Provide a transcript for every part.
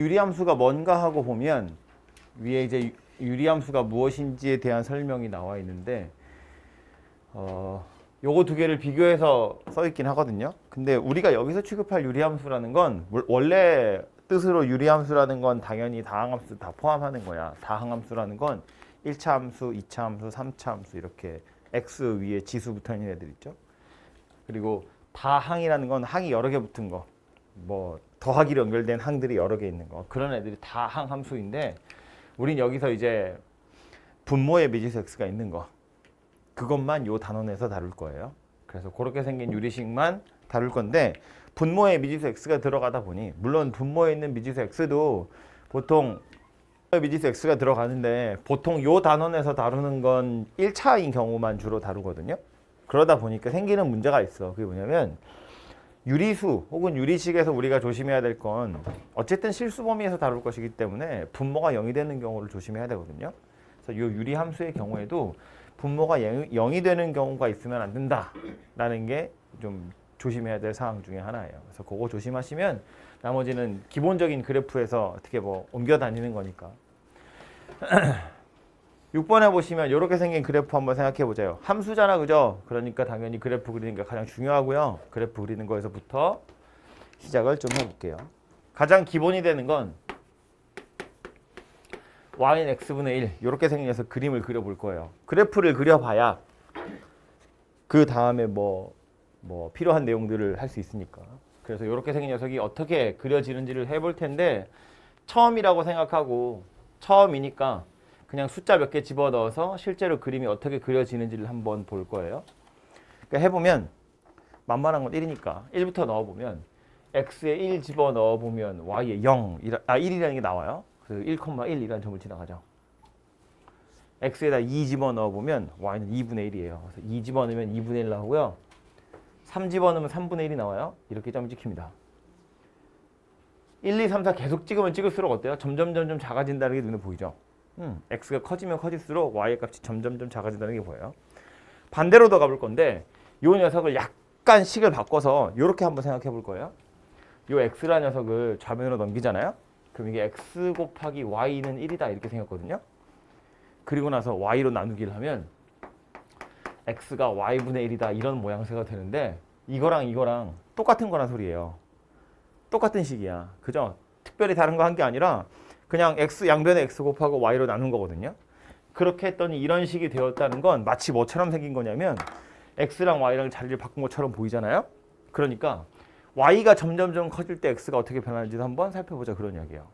유리함수가 뭔가 하고 보면 위에 이제 유리함수가 무엇인지에 대한 설명이 나와 있는데 요거 두 개를 비교해서 써 있긴 하거든요. 근데 우리가 여기서 취급할 유리함수라는 건 원래 뜻으로 유리함수라는 건 당연히 다항함수 다 포함하는 거야. 다항함수라는 건 1차 함수, 2차 함수, 3차 함수 이렇게 x 위에 지수 붙어 있는 애들 있죠. 그리고 다항이라는 건 항이 여러 개 붙은 거. 뭐 더하기로 연결된 항들이 여러 개 있는 거. 그런 애들이 다항 함수인데 우린 여기서 이제 분모의 미지수 x가 있는 거. 그것만 요 단원에서 다룰 거예요. 그래서 그렇게 생긴 유리식만 다룰 건데 분모에 미지수 x가 들어가다 보니 물론 분모에 있는 미지수 x도 보통 미지수 x가 들어가는데 보통 요 단원에서 다루는 건 1차인 경우만 주로 다루거든요. 그러다 보니까 생기는 문제가 있어. 그게 뭐냐면 유리수 혹은 유리식에서 우리가 조심해야 될 건 어쨌든 실수 범위에서 다룰 것이기 때문에 분모가 0이 되는 경우를 조심해야 되거든요. 그래서 요 유리함수의 경우에도 분모가 0이 되는 경우가 있으면 안 된다라는 게 좀 조심해야 될 사항 중에 하나예요. 그래서 그거 조심하시면 나머지는 기본적인 그래프에서 어떻게 뭐 옮겨 다니는 거니까. 6번에 보시면 이렇게 생긴 그래프 한번 생각해 보자요. 함수잖아, 그죠? 그러니까 당연히 그래프 그리는 게 가장 중요하고요. 그래프 그리는 거에서부터 시작을 좀 해볼게요. 가장 기본이 되는 건 y는 x분의 1 이렇게 생겨서 그림을 그려볼 거예요. 그래프를 그려봐야 그 다음에 뭐 필요한 내용들을 할 수 있으니까. 그래서 이렇게 생긴 녀석이 어떻게 그려지는지를 해볼 텐데 처음이라고 생각하고 처음이니까 그냥 숫자 몇 개 집어넣어서 실제로 그림이 어떻게 그려지는지를 한번 볼 거예요. 그러니까 해보면 만만한 건 1이니까 1부터 넣어보면 x에 1 집어넣어보면 y에 1이라는 게 나와요. 그래서 1,1이라는 점을 지나가죠. x에다 2 집어넣어보면 y는 2분의 1이에요. 그래서 2 집어넣으면 2분의 1 나오고요. 3 집어넣으면 3분의 1이 나와요. 이렇게 점이 찍힙니다. 1, 2, 3, 4 계속 찍으면 찍을수록 어때요? 점점 작아진다는 게 눈에 보이죠? x가 커지면 커질수록 y의 값이 점점 작아진다는 게 보여요. 반대로 더 가볼 건데 이 녀석을 약간 식을 바꿔서 이렇게 한번 생각해 볼 거예요. 이 x라는 녀석을 좌변으로 넘기잖아요. 그럼 이게 x 곱하기 y는 1이다 이렇게 생겼거든요. 그리고 나서 y로 나누기를 하면 x가 y분의 1이다 이런 모양새가 되는데 이거랑 똑같은 거란 소리예요. 똑같은 식이야. 그죠? 특별히 다른 거 한 게 아니라 그냥 x 양변에 x 곱하고 y로 나눈 거거든요. 그렇게 했더니 이런 식이 되었다는 건 마치 뭐처럼 생긴 거냐면 x랑 y랑 자리를 바꾼 것처럼 보이잖아요. 그러니까 y가 점점 커질 때 x가 어떻게 변하는지도 한번 살펴보자 그런 이야기예요.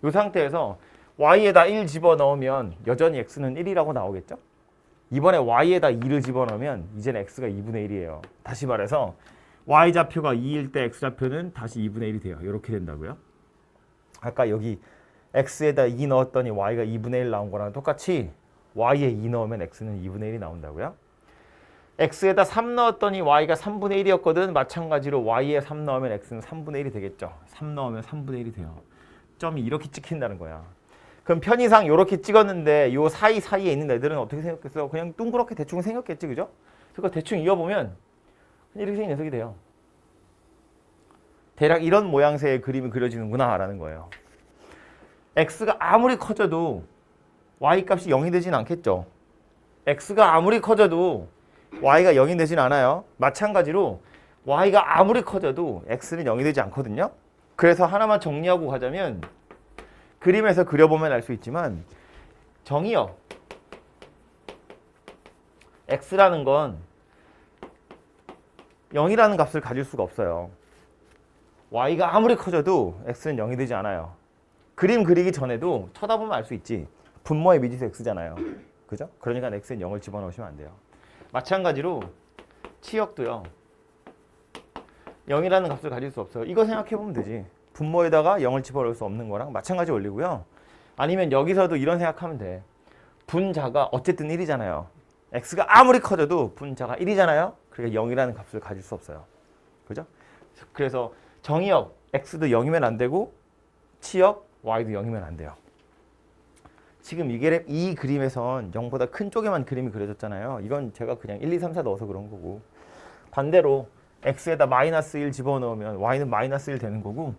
이 상태에서 y에다 1 집어넣으면 여전히 x는 1이라고 나오겠죠? 이번에 y에다 2를 집어넣으면 이제는 x가 2분의 1이에요. 다시 말해서 y좌표가 2일 때 x좌표는 다시 2분의 1이 돼요. 이렇게 된다고요. 아까 여기 x에다 2 넣었더니 y가 2분의 1 나온 거랑 똑같이 y에 2 넣으면 x는 2분의 1이 나온다고요. x에다 3 넣었더니 y가 3분의 1이었거든. 마찬가지로 y에 3 넣으면 x는 3분의 1이 되겠죠. 3 넣으면 3분의 1이 돼요. 점이 이렇게 찍힌다는 거야. 그럼 편의상 이렇게 찍었는데 요 사이사이에 있는 애들은 어떻게 생겼겠어? 그냥 둥그렇게 대충 생겼겠지, 그죠? 그러니까 대충 이어보면 이렇게 생긴 녀석이 돼요. 대략 이런 모양새의 그림이 그려지는구나 라는 거예요. x가 아무리 커져도 y 값이 0이 되진 않겠죠. x가 아무리 커져도 y가 0이 되진 않아요. 마찬가지로 y가 아무리 커져도 x는 0이 되지 않거든요. 그래서 하나만 정리하고 가자면 그림에서 그려보면 알 수 있지만 정의역 x라는 건 0이라는 값을 가질 수가 없어요. y가 아무리 커져도 x는 0이 되지 않아요. 그림 그리기 전에도 쳐다보면 알 수 있지. 분모의 미지수 x잖아요. 그죠? 그러니까 x는 0을 집어넣으시면 안 돼요. 마찬가지로 치역도요. 0이라는 값을 가질 수 없어요. 이거 생각해보면 되지. 분모에다가 0을 집어넣을 수 없는 거랑 마찬가지 원리고요. 아니면 여기서도 이런 생각하면 돼. 분자가 어쨌든 1이잖아요. x가 아무리 커져도 분자가 1이잖아요. 그러니까 0이라는 값을 가질 수 없어요. 그죠? 그래서 정의역 x도 0이면 안 되고 치역 y도 0이면 안 돼요. 지금 이 그림에선 0보다 큰 쪽에만 그림이 그려졌잖아요. 이건 제가 그냥 1, 2, 3, 4 넣어서 그런 거고 반대로 x에다 마이너스 1 집어넣으면 y는 마이너스 1 되는 거고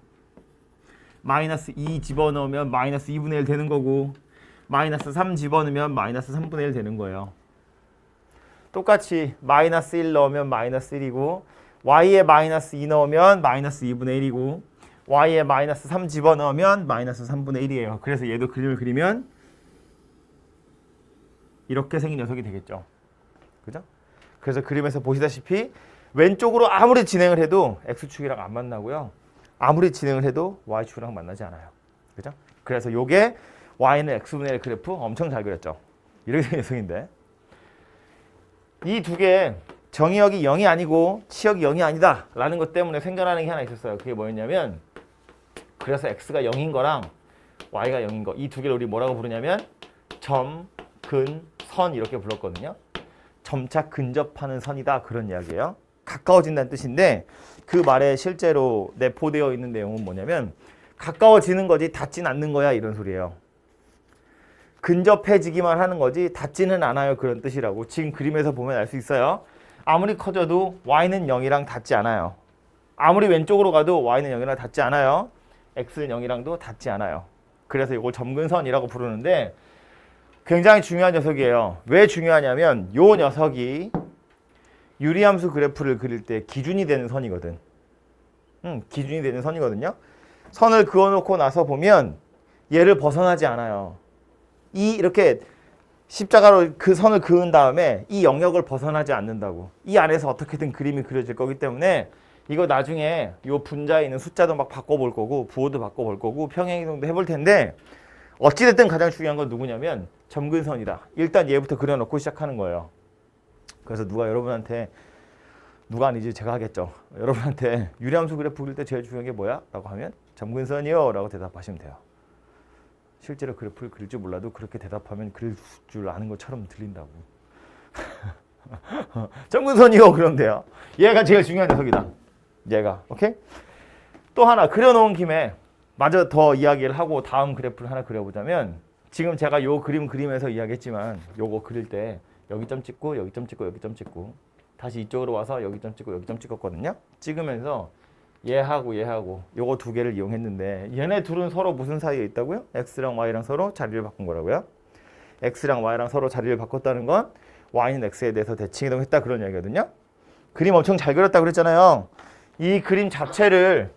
마이너스 2 집어넣으면 마이너스 2분의 1 되는 거고 마이너스 3 집어넣으면 마이너스 3분의 1 되는 거예요. 똑같이 마이너스 1 넣으면 마이너스 1이고 y에 마이너스 2 넣으면 마이너스 2분의 1이고 y에 마이너스 3 집어넣으면 마이너스 3분의 1이에요. 그래서 얘도 그림을 그리면 이렇게 생긴 녀석이 되겠죠. 그죠? 그래서 그림에서 보시다시피 왼쪽으로 아무리 진행을 해도 x축이랑 안 만나고요. 아무리 진행을 해도 y축이랑 만나지 않아요. 그죠? 그래서 요게 y는 x분의 1 그래프 엄청 잘 그렸죠. 이렇게 생긴 녀석인데 이 두 개 정의역이 0이 아니고 치역이 0이 아니다 라는 것 때문에 생겨나는 게 하나 있었어요. 그게 뭐였냐면 그래서 x가 0인 거랑 y가 0인 거 이 두 개를 우리 뭐라고 부르냐면 점, 근, 선 이렇게 불렀거든요. 점차 근접하는 선이다 그런 이야기예요. 가까워진다는 뜻인데 그 말에 실제로 내포되어 있는 내용은 뭐냐면 가까워지는 거지 닿진 않는 거야 이런 소리예요. 근접해지기만 하는 거지 닿지는 않아요 그런 뜻이라고 지금 그림에서 보면 알 수 있어요. 아무리 커져도 y는 0이랑 닿지 않아요. 아무리 왼쪽으로 가도 y는 0이랑 닿지 않아요. x는 0이랑도 닿지 않아요. 그래서 이걸 점근선이라고 부르는데 굉장히 중요한 녀석이에요. 왜 중요하냐면 이 녀석이 유리함수 그래프를 그릴 때 기준이 되는 선이거든. 기준이 되는 선이거든요. 선을 그어놓고 나서 보면 얘를 벗어나지 않아요. 이렇게 십자가로 그 선을 그은 다음에 이 영역을 벗어나지 않는다고. 이 안에서 어떻게든 그림이 그려질 거기 때문에 이거 나중에 이 분자에 있는 숫자도 막 바꿔볼 거고 부호도 바꿔볼 거고 평행이동도 해볼 텐데 어찌됐든 가장 중요한 건 누구냐면 점근선이다. 일단 얘부터 그려놓고 시작하는 거예요. 그래서 누가 여러분한테 누가 아니지 제가 하겠죠. 여러분한테 유리함수 그래프 그릴 때 제일 중요한 게 뭐야? 라고 하면 점근선이요 라고 대답하시면 돼요. 실제로 그래프를 그릴 줄 몰라도 그렇게 대답하면 그릴 줄 아는 것처럼 들린다고. 점근선이요 그러면 돼요. 얘가 제일 중요한 녀석이다. 얘가. 오케이? 또 하나 그려놓은 김에 마저 더 이야기를 하고 다음 그래프를 하나 그려보자면 지금 제가 요 그림 그림에서 이야기했지만 요거 그릴 때 여기 점 찍고 여기 점 찍고 여기 점 찍고 다시 이쪽으로 와서 여기 점 찍고 여기 점 찍었거든요. 찍으면서 얘하고 얘하고 요거 두 개를 이용했는데 얘네 둘은 서로 무슨 사이에 있다고요? x랑 y랑 서로 자리를 바꾼 거라고요. x랑 y랑 서로 자리를 바꿨다는 건 y는 x에 대해서 대칭이동했다 그런 이야기거든요. 그림 엄청 잘 그렸다 그랬잖아요. 이 그림 자체를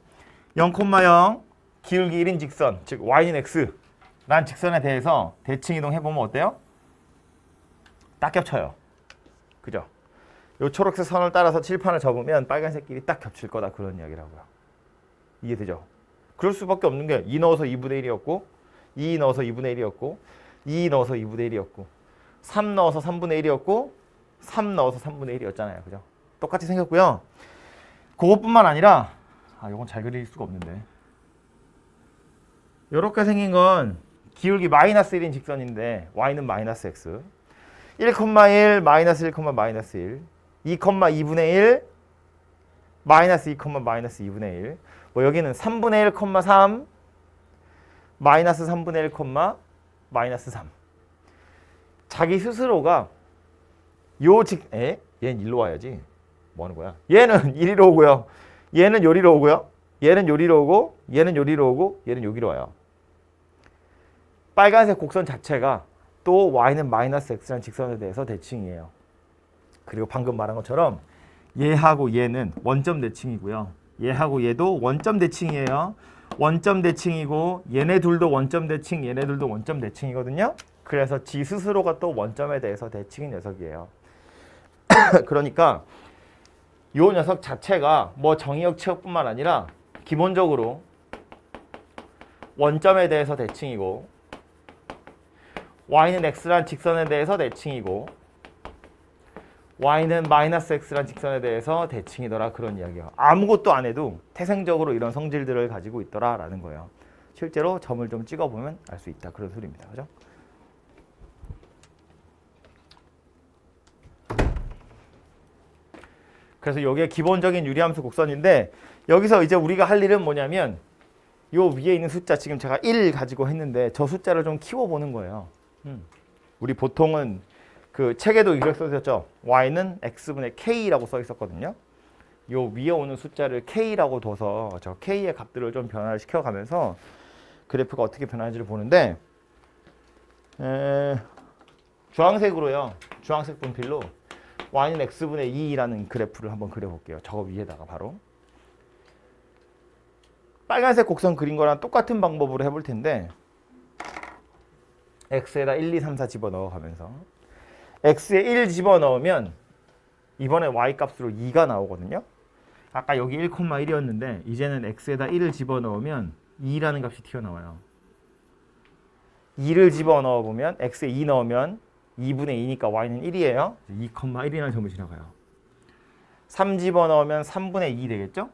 0,0 기울기 1인 직선 즉 y는 x 란 직선에 대해서 대칭이동 해보면 어때요? 딱 겹쳐요. 그죠? 요 초록색 선을 따라서 칠판을 접으면 빨간색끼리 딱 겹칠 거다 그런 이야기라고요. 이해되죠? 그럴 수밖에 없는 게 2 넣어서 2분의 1이었고 2 넣어서 2분의 1이었고 2 넣어서 2분의 1이었고 3 넣어서 3분의 1이었고 3 넣어서 3분의 1이었잖아요. 그죠? 똑같이 생겼고요. 그것뿐만 아니라 요건 잘 그릴 수가 없는데 요렇게 생긴 건 기울기 마이너스 1인 직선인데 y는 마이너스 x 1,1 마이너스 1, 마이너스 1 2,2분의 1 마이너스 2, 마이너스 2분의 1 뭐 여기는 3분의 1, 3 마이너스 3분의 1, 마이너스 3 자기 스스로가 얘는 일로 와야지 뭐 하는 거야? 얘는 이리로 오고요. 얘는 요리로 오고요. 얘는 요리로 오고 얘는 요리로 오고 얘는 여기로 와요. 빨간색 곡선 자체가 또 y는 마이너스 x라는 직선에 대해서 대칭이에요. 그리고 방금 말한 것처럼 얘하고 얘는 원점 대칭이고요. 얘하고 얘도 원점 대칭이에요. 원점 대칭이고 얘네 둘도 원점 대칭, 얘네 둘도 원점 대칭이거든요. 그래서 지 스스로가 또 원점에 대해서 대칭인 녀석이에요. 그러니까 요 녀석 자체가 뭐 정의역 치역뿐만 아니라 기본적으로 원점에 대해서 대칭이고 y는 x란 직선에 대해서 대칭이고 y는 마이너스 x란 직선에 대해서 대칭이더라 그런 이야기예요. 아무것도 안 해도 태생적으로 이런 성질들을 가지고 있더라라는 거예요. 실제로 점을 좀 찍어보면 알 수 있다 그런 소리입니다. 그죠? 그래서 이게 기본적인 유리함수 곡선인데 여기서 이제 우리가 할 일은 뭐냐면 요 위에 있는 숫자 지금 제가 1 가지고 했는데 저 숫자를 좀 키워보는 거예요. 우리 보통은 그 책에도 이렇게 써 있었죠. y는 x분의 k라고 써 있었거든요. 요 위에 오는 숫자를 K라고 둬서 저 K의 값들을 좀 변화를 시켜가면서 그래프가 어떻게 변하는지를 보는데 주황색으로요. 주황색 분필로 y는 x분의 2라는 그래프를 한번 그려볼게요. 저거 위에다가 바로. 빨간색 곡선 그린 거랑 똑같은 방법으로 해볼 텐데 x에다 1, 2, 3, 4 집어넣어 가면서 x에 1 집어넣으면 이번에 y 값으로 2가 나오거든요. 아까 여기 1,1이었는데 이제는 x에다 1을 집어넣으면 2라는 값이 튀어나와요. 2를 집어넣어 보면 x에 2 넣으면 2분의 2니까 y는 1이에요. 2,1이라는 점을 지나가요. 3 집어넣으면 3분의 2 되겠죠?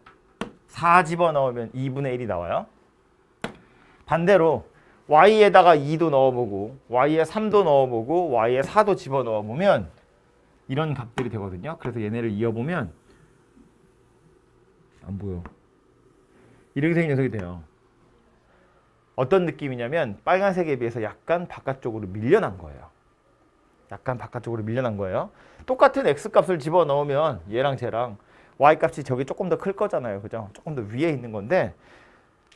4 집어넣으면 2분의 1이 나와요. 반대로 y에다가 2도 넣어보고 y에 3도 넣어보고 y에 4도 집어넣어보면 이런 값들이 되거든요. 그래서 얘네를 이어보면 안 보여. 이렇게 생긴 녀석이 돼요. 어떤 느낌이냐면 빨간색에 비해서 약간 바깥쪽으로 밀려난 거예요. 약간 바깥쪽으로 밀려난 거예요. 똑같은 x값을 집어넣으면 얘랑 쟤랑 y값이 저기 조금 더 클 거잖아요. 그죠? 조금 더 위에 있는 건데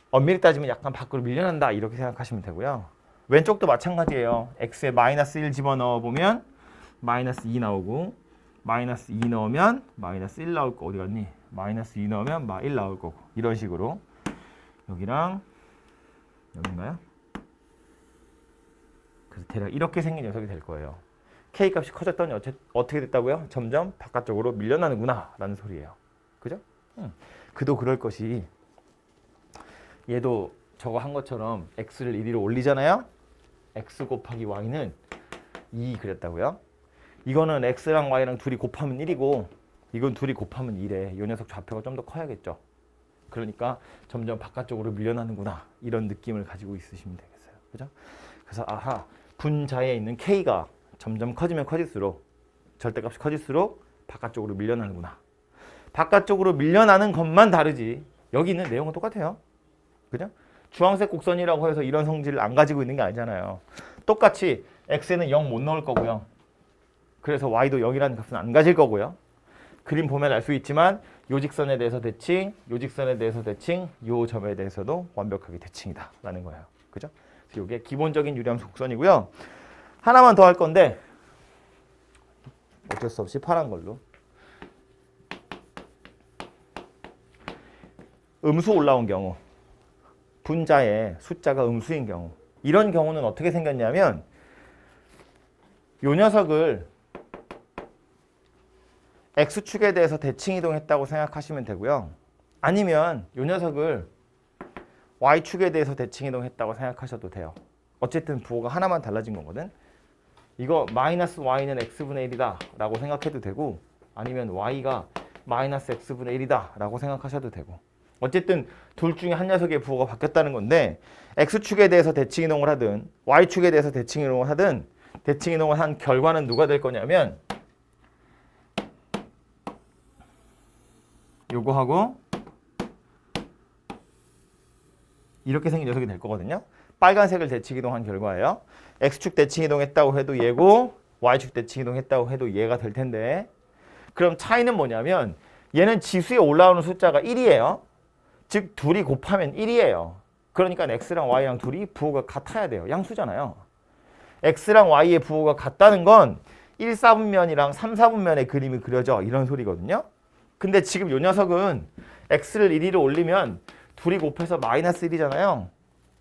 엄밀히 따지면 약간 밖으로 밀려난다 이렇게 생각하시면 되고요. 왼쪽도 마찬가지예요. x에 마이너스 1 집어넣어 보면 마이너스 2 나오고 마이너스 2 넣으면 마이너스 1 나올 거 어디 갔니? 마이너스 2 넣으면 1 나올 거고 이런 식으로 여기랑 여기인가요? 그래서 대략 이렇게 생긴 녀석이 될 거예요. K값이 커졌더니 어떻게 됐다고요? 점점 바깥쪽으로 밀려나는구나 라는 소리예요. 그죠? 그도 그럴 것이 얘도 저거 한 것처럼 x를 이리로 올리잖아요. x 곱하기 y는 2 그랬다고요. 이거는 x랑 y랑 둘이 곱하면 1이고 이건 둘이 곱하면 2래. 이 녀석 좌표가 좀 더 커야겠죠. 그러니까 점점 바깥쪽으로 밀려나는구나 이런 느낌을 가지고 있으시면 되겠어요. 그죠? 그래서 아하 분자에 있는 k가 점점 커지면 커질수록 절대값이 커질수록 바깥쪽으로 밀려나는구나. 바깥쪽으로 밀려나는 것만 다르지 여기는 내용은 똑같아요. 그죠? 주황색 곡선이라고 해서 이런 성질을 안 가지고 있는 게 아니잖아요. 똑같이 x에는 0 못 넣을 거고요. 그래서 y도 0이라는 값은 안 가질 거고요. 그림 보면 알 수 있지만 요 직선에 대해서 대칭, 요 직선에 대해서 대칭, 요 점에 대해서도 완벽하게 대칭이다 라는 거예요. 그죠? 그래서 이게 기본적인 유리함수 곡선이고요. 하나만 더 할 건데 어쩔 수 없이 파란 걸로 음수 올라온 경우 분자에 숫자가 음수인 경우 이런 경우는 어떻게 생겼냐면 요 녀석을 x축에 대해서 대칭 이동했다고 생각하시면 되고요. 아니면 요 녀석을 y축에 대해서 대칭 이동했다고 생각하셔도 돼요. 어쨌든 부호가 하나만 달라진 거거든. 이거 마이너스 y는 x분의 1이다 라고 생각해도 되고 아니면 y가 마이너스 x분의 1이다 라고 생각하셔도 되고 어쨌든 둘 중에 한 녀석의 부호가 바뀌었다는 건데 x축에 대해서 대칭 이동을 하든 y축에 대해서 대칭 이동을 하든 대칭 이동을 한 결과는 누가 될 거냐면 요거하고 이렇게 생긴 녀석이 될 거거든요. 빨간색을 대칭 이동한 결과예요. x축 대칭 이동했다고 해도 얘고 y축 대칭 이동했다고 해도 얘가 될 텐데 그럼 차이는 뭐냐면 얘는 지수에 올라오는 숫자가 1이에요. 즉 둘이 곱하면 1이에요. 그러니까 x랑 y랑 둘이 부호가 같아야 돼요. 양수잖아요. x랑 y의 부호가 같다는 건 1, 4분면이랑 3, 4분면의 그림이 그려져 이런 소리거든요. 근데 지금 요 녀석은 x를 1위로 올리면 둘이 곱해서 마이너스 1이잖아요.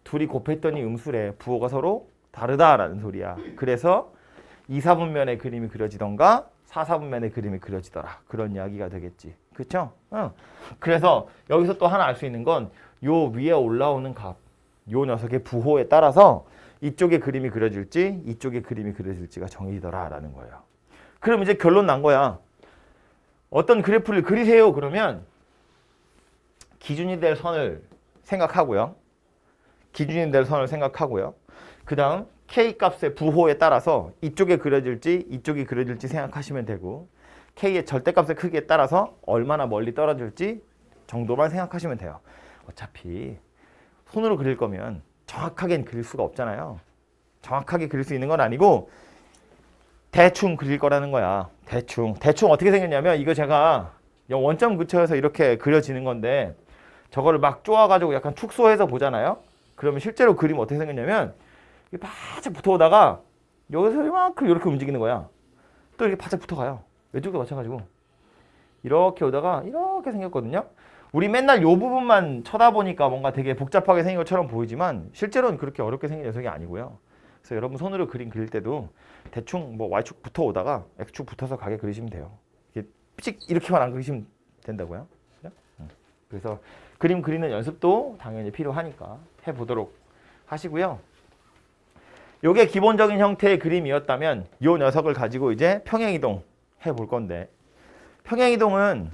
둘이 곱했더니 음수래. 부호가 서로 다르다라는 소리야. 그래서 2, 4분면의 그림이 그려지던가 4, 4분면의 그림이 그려지더라. 그런 이야기가 되겠지. 그렇죠? 그래서 여기서 또 하나 알 수 있는 건 요 위에 올라오는 값, 요 녀석의 부호에 따라서 이쪽에 그림이 그려질지 이쪽에 그림이 그려질지가 정해지더라라는 거예요. 그럼 이제 결론 난 거야. 어떤 그래프를 그리세요. 그러면 기준이 될 선을 생각하고요. 기준이 될 선을 생각하고요. 그 다음 K값의 부호에 따라서 이쪽에 그려질지 이쪽이 그려질지 생각하시면 되고 K의 절대값의 크기에 따라서 얼마나 멀리 떨어질지 정도만 생각하시면 돼요. 어차피 손으로 그릴 거면 정확하게 그릴 수가 없잖아요. 정확하게 그릴 수 있는 건 아니고 대충 그릴 거라는 거야. 대충 어떻게 생겼냐면 이거 제가 원점 근처에서 이렇게 그려지는 건데 저거를 막 쪼아가지고 약간 축소해서 보잖아요. 그러면 실제로 그림 어떻게 생겼냐면 이게 바짝 붙어오다가 여기서 이만큼 이렇게 움직이는 거야. 또 이렇게 바짝 붙어가요. 왼쪽도 마찬가지고 이렇게 오다가 이렇게 생겼거든요. 우리 맨날 요 부분만 쳐다보니까 뭔가 되게 복잡하게 생긴 것처럼 보이지만 실제로는 그렇게 어렵게 생긴 녀석이 아니고요. 그래서 여러분 손으로 그림 그릴 때도 대충 뭐 Y축 붙어오다가 X축 붙어서 가게 그리시면 돼요. 이렇게 픽 이렇게만 안 그리시면 된다고요. 그래서 그림 그리는 연습도 당연히 필요하니까 해보도록 하시고요. 요게 기본적인 형태의 그림이었다면 요 녀석을 가지고 이제 평행이동 해볼 건데 평행이동은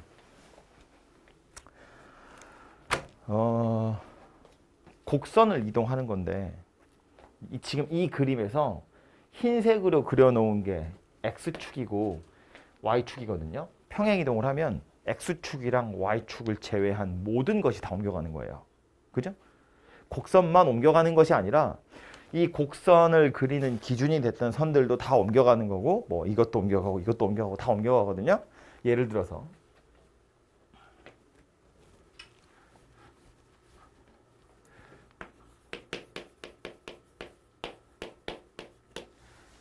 곡선을 이동하는 건데 지금 이 그림에서 흰색으로 그려놓은 게 X축이고 Y축이거든요. 평행이동을 하면 X축이랑 Y축을 제외한 모든 것이 다 옮겨가는 거예요. 그죠? 곡선만 옮겨가는 것이 아니라 이 곡선을 그리는 기준이 됐던 선들도 다 옮겨가는 거고 뭐 이것도 옮겨가고 이것도 옮겨가고 다 옮겨가거든요. 예를 들어서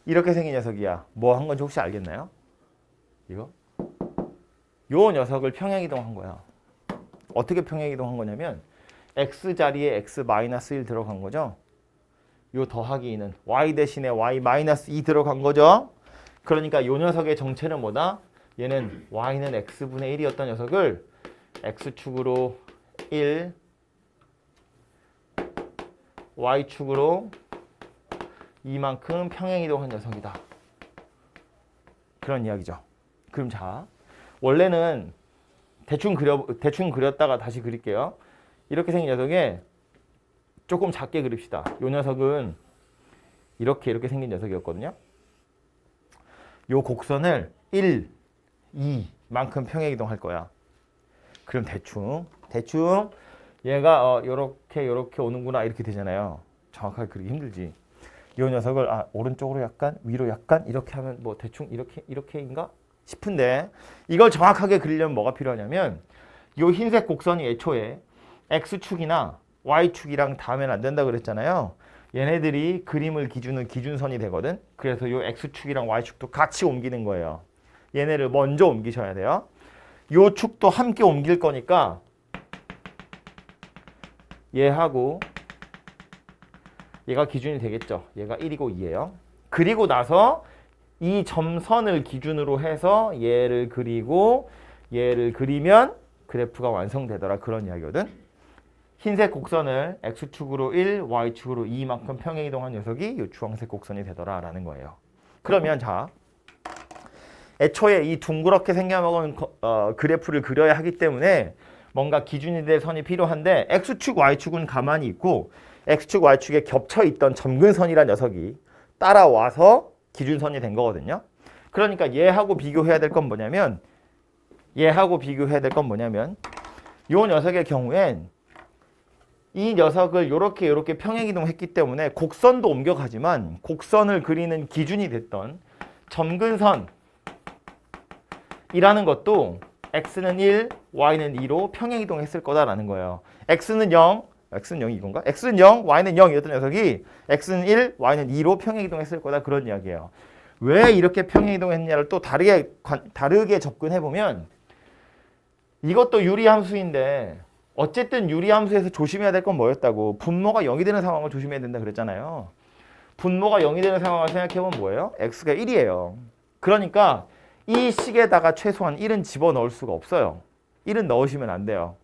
이렇게 생긴 녀석이야. 뭐 한 건지 혹시 알겠나요? 이거? 요 녀석을 평행이동한 거야. 어떻게 평행이동한 거냐면 x 자리에 x-1 들어간 거죠. 요 더하기 2는 y 대신에 y-2 들어간 거죠. 그러니까 요 녀석의 정체는 뭐다? 얘는 y는 x분의 1이었던 녀석을 x축으로 1, y축으로 이만큼 평행이동한 녀석이다. 그런 이야기죠. 그럼 자, 원래는 대충 그렸다가 다시 그릴게요. 이렇게 생긴 녀석에 조금 작게 그립시다. 이 녀석은 이렇게 생긴 녀석이었거든요. 이 곡선을 1, 2만큼 평행이동할 거야. 그럼 대충 얘가 요렇게 오는구나 이렇게 되잖아요. 정확하게 그리기 힘들지. 이 녀석을 오른쪽으로 약간 위로 약간 이렇게 하면 뭐 대충 이렇게인가 싶은데 이걸 정확하게 그리려면 뭐가 필요하냐면 이 흰색 곡선이 애초에 X축이나 Y축이랑 닿으면 안 된다 그랬잖아요. 얘네들이 그림을 기준선이 되거든. 그래서 이 X축이랑 Y축도 같이 옮기는 거예요. 얘네를 먼저 옮기셔야 돼요. 이 축도 함께 옮길 거니까 얘하고 얘가 기준이 되겠죠. 얘가 1이고 2예요. 그리고 나서 이 점선을 기준으로 해서 얘를 그리고 얘를 그리면 그래프가 완성되더라. 그런 이야기거든. 흰색 곡선을 X축으로 1, Y축으로 2만큼 평행이동한 녀석이 이 주황색 곡선이 되더라 라는 거예요. 그러면 자, 애초에 이 둥그렇게 생겨먹은 그래프를 그려야 하기 때문에 뭔가 기준이 될 선이 필요한데 X축, Y축은 가만히 있고 X축, Y축에 겹쳐있던 점근선이란 녀석이 따라와서 기준선이 된 거거든요. 그러니까 얘하고 비교해야 될 건 뭐냐면 이 녀석의 경우엔 이 녀석을 이렇게 평행이동했기 때문에 곡선도 옮겨가지만 곡선을 그리는 기준이 됐던 점근선이라는 것도 x는 1, y는 2로 평행이동했을 거다라는 거예요. x는 0 이건가? x는 0, y는 0이었던 녀석이 x는 1, y는 2로 평행이동했을 거다 그런 이야기예요. 왜 이렇게 평행이동했냐를 또 다르게 접근해보면 이것도 유리함수인데 어쨌든 유리함수에서 조심해야 될 건 뭐였다고? 분모가 0이 되는 상황을 조심해야 된다 그랬잖아요. 분모가 0이 되는 상황을 생각해보면 뭐예요? x가 1이에요. 그러니까 이 식에다가 최소한 1은 집어넣을 수가 없어요. 1은 넣으시면 안 돼요.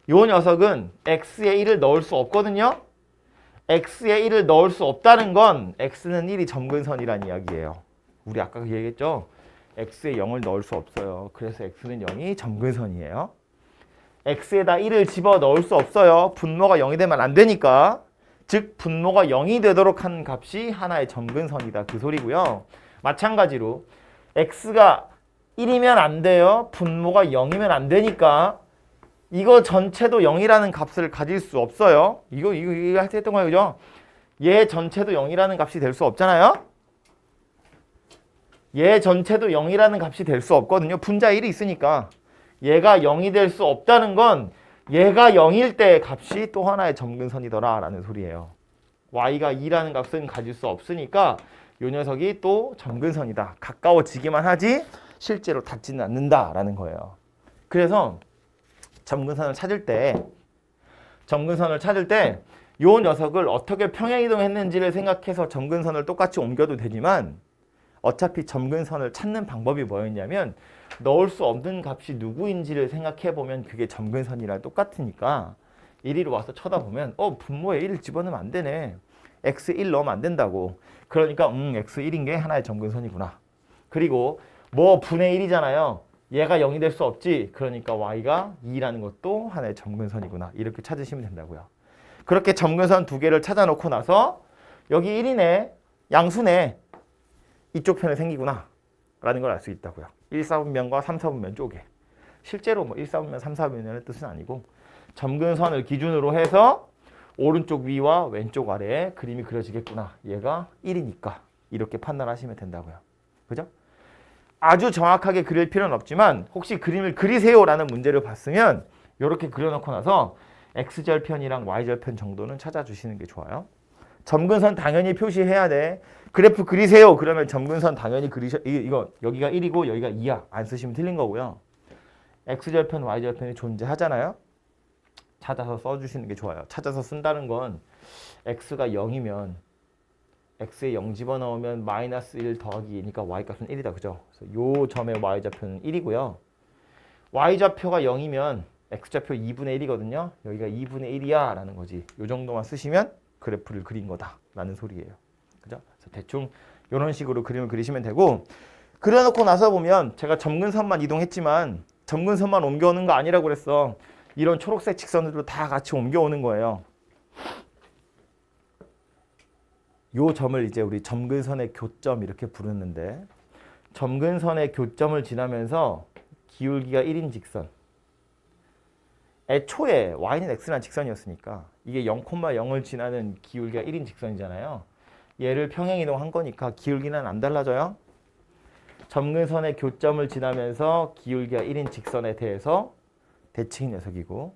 이 녀석은 x에 1을 넣을 수 없거든요. x에 1을 넣을 수 없다는 건 x는 1이 점근선이란 이야기예요. 우리 아까 얘기했죠? x에 0을 넣을 수 없어요. 그래서 x는 0이 점근선이에요. x에다 1을 집어넣을 수 없어요. 분모가 0이 되면 안 되니까. 즉 분모가 0이 되도록 하는 값이 하나의 점근선이다. 그 소리고요. 마찬가지로 x가 1이면 안 돼요. 분모가 0이면 안 되니까 이거 전체도 0이라는 값을 가질 수 없어요. 이거 할 때 했던 거예요. 그죠? 얘 전체도 0이라는 값이 될 수 없잖아요. 얘 전체도 0이라는 값이 될 수 없거든요. 분자 1이 있으니까. 얘가 0이 될 수 없다는 건 얘가 0일 때 값이 또 하나의 점근선이더라 라는 소리예요. y가 2라는 값은 가질 수 없으니까 이 녀석이 또 점근선이다. 가까워지기만 하지 실제로 닿지는 않는다라는 거예요. 그래서 점근선을 찾을 때 이 녀석을 어떻게 평행이동했는지를 생각해서 점근선을 똑같이 옮겨도 되지만 어차피 점근선을 찾는 방법이 뭐였냐면 넣을 수 없는 값이 누구인지를 생각해보면 그게 점근선이랑 똑같으니까 이리로 와서 쳐다보면 분모에 1을 집어넣으면 안 되네. x1 넣으면 안 된다고. 그러니까 x1인 게 하나의 점근선이구나. 그리고 뭐 분의 1이잖아요. 얘가 0이 될 수 없지. 그러니까 y가 2라는 것도 하나의 점근선이구나. 이렇게 찾으시면 된다고요. 그렇게 점근선 두 개를 찾아놓고 나서 여기 1이네. 양수네. 이쪽 편에 생기구나. 라는 걸 알 수 있다고요. 1, 4분면과 3, 4분면 쪽에. 실제로 뭐 1, 4분면, 3, 4분면의 뜻은 아니고 점근선을 기준으로 해서 오른쪽 위와 왼쪽 아래에 그림이 그려지겠구나. 얘가 1이니까 이렇게 판단하시면 된다고요. 그죠? 아주 정확하게 그릴 필요는 없지만 혹시 그림을 그리세요라는 문제를 봤으면 이렇게 그려놓고 나서 x절편이랑 y절편 정도는 찾아주시는 게 좋아요. 점근선 당연히 표시해야 돼. 그래프 그리세요. 그러면 점근선 당연히 이거 여기가 1이고 여기가 2야. 안 쓰시면 틀린 거고요. x절편, y절편이 존재하잖아요. 찾아서 써주시는 게 좋아요. 찾아서 쓴다는 건 x가 0이면 x에 0 집어넣으면 마이너스 1 더하기 2니까 y값은 1이다. 그죠? 그래서 요 점의 y좌표는 1이고요. y좌표가 0이면 x좌표 2분의 1이거든요. 여기가 2분의 1이야 라는 거지. 요 정도만 쓰시면 그래프를 그린 거다 라는 소리예요. 그죠? 그래서 대충 이런 식으로 그림을 그리시면 되고 그려놓고 나서 보면 제가 점근선만 이동했지만 점근선만 옮겨오는 거 아니라고 그랬어. 이런 초록색 직선으로 다 같이 옮겨오는 거예요. 요 점을 이제 우리 점근선의 교점 이렇게 부르는데 점근선의 교점을 지나면서 기울기가 1인 직선. 애초에 y는 x라는 직선이었으니까 이게 0,0을 지나는 기울기가 1인 직선이잖아요. 얘를 평행이동한 거니까 기울기는 안 달라져요. 점근선의 교점을 지나면서 기울기가 1인 직선에 대해서 대칭 녀석이고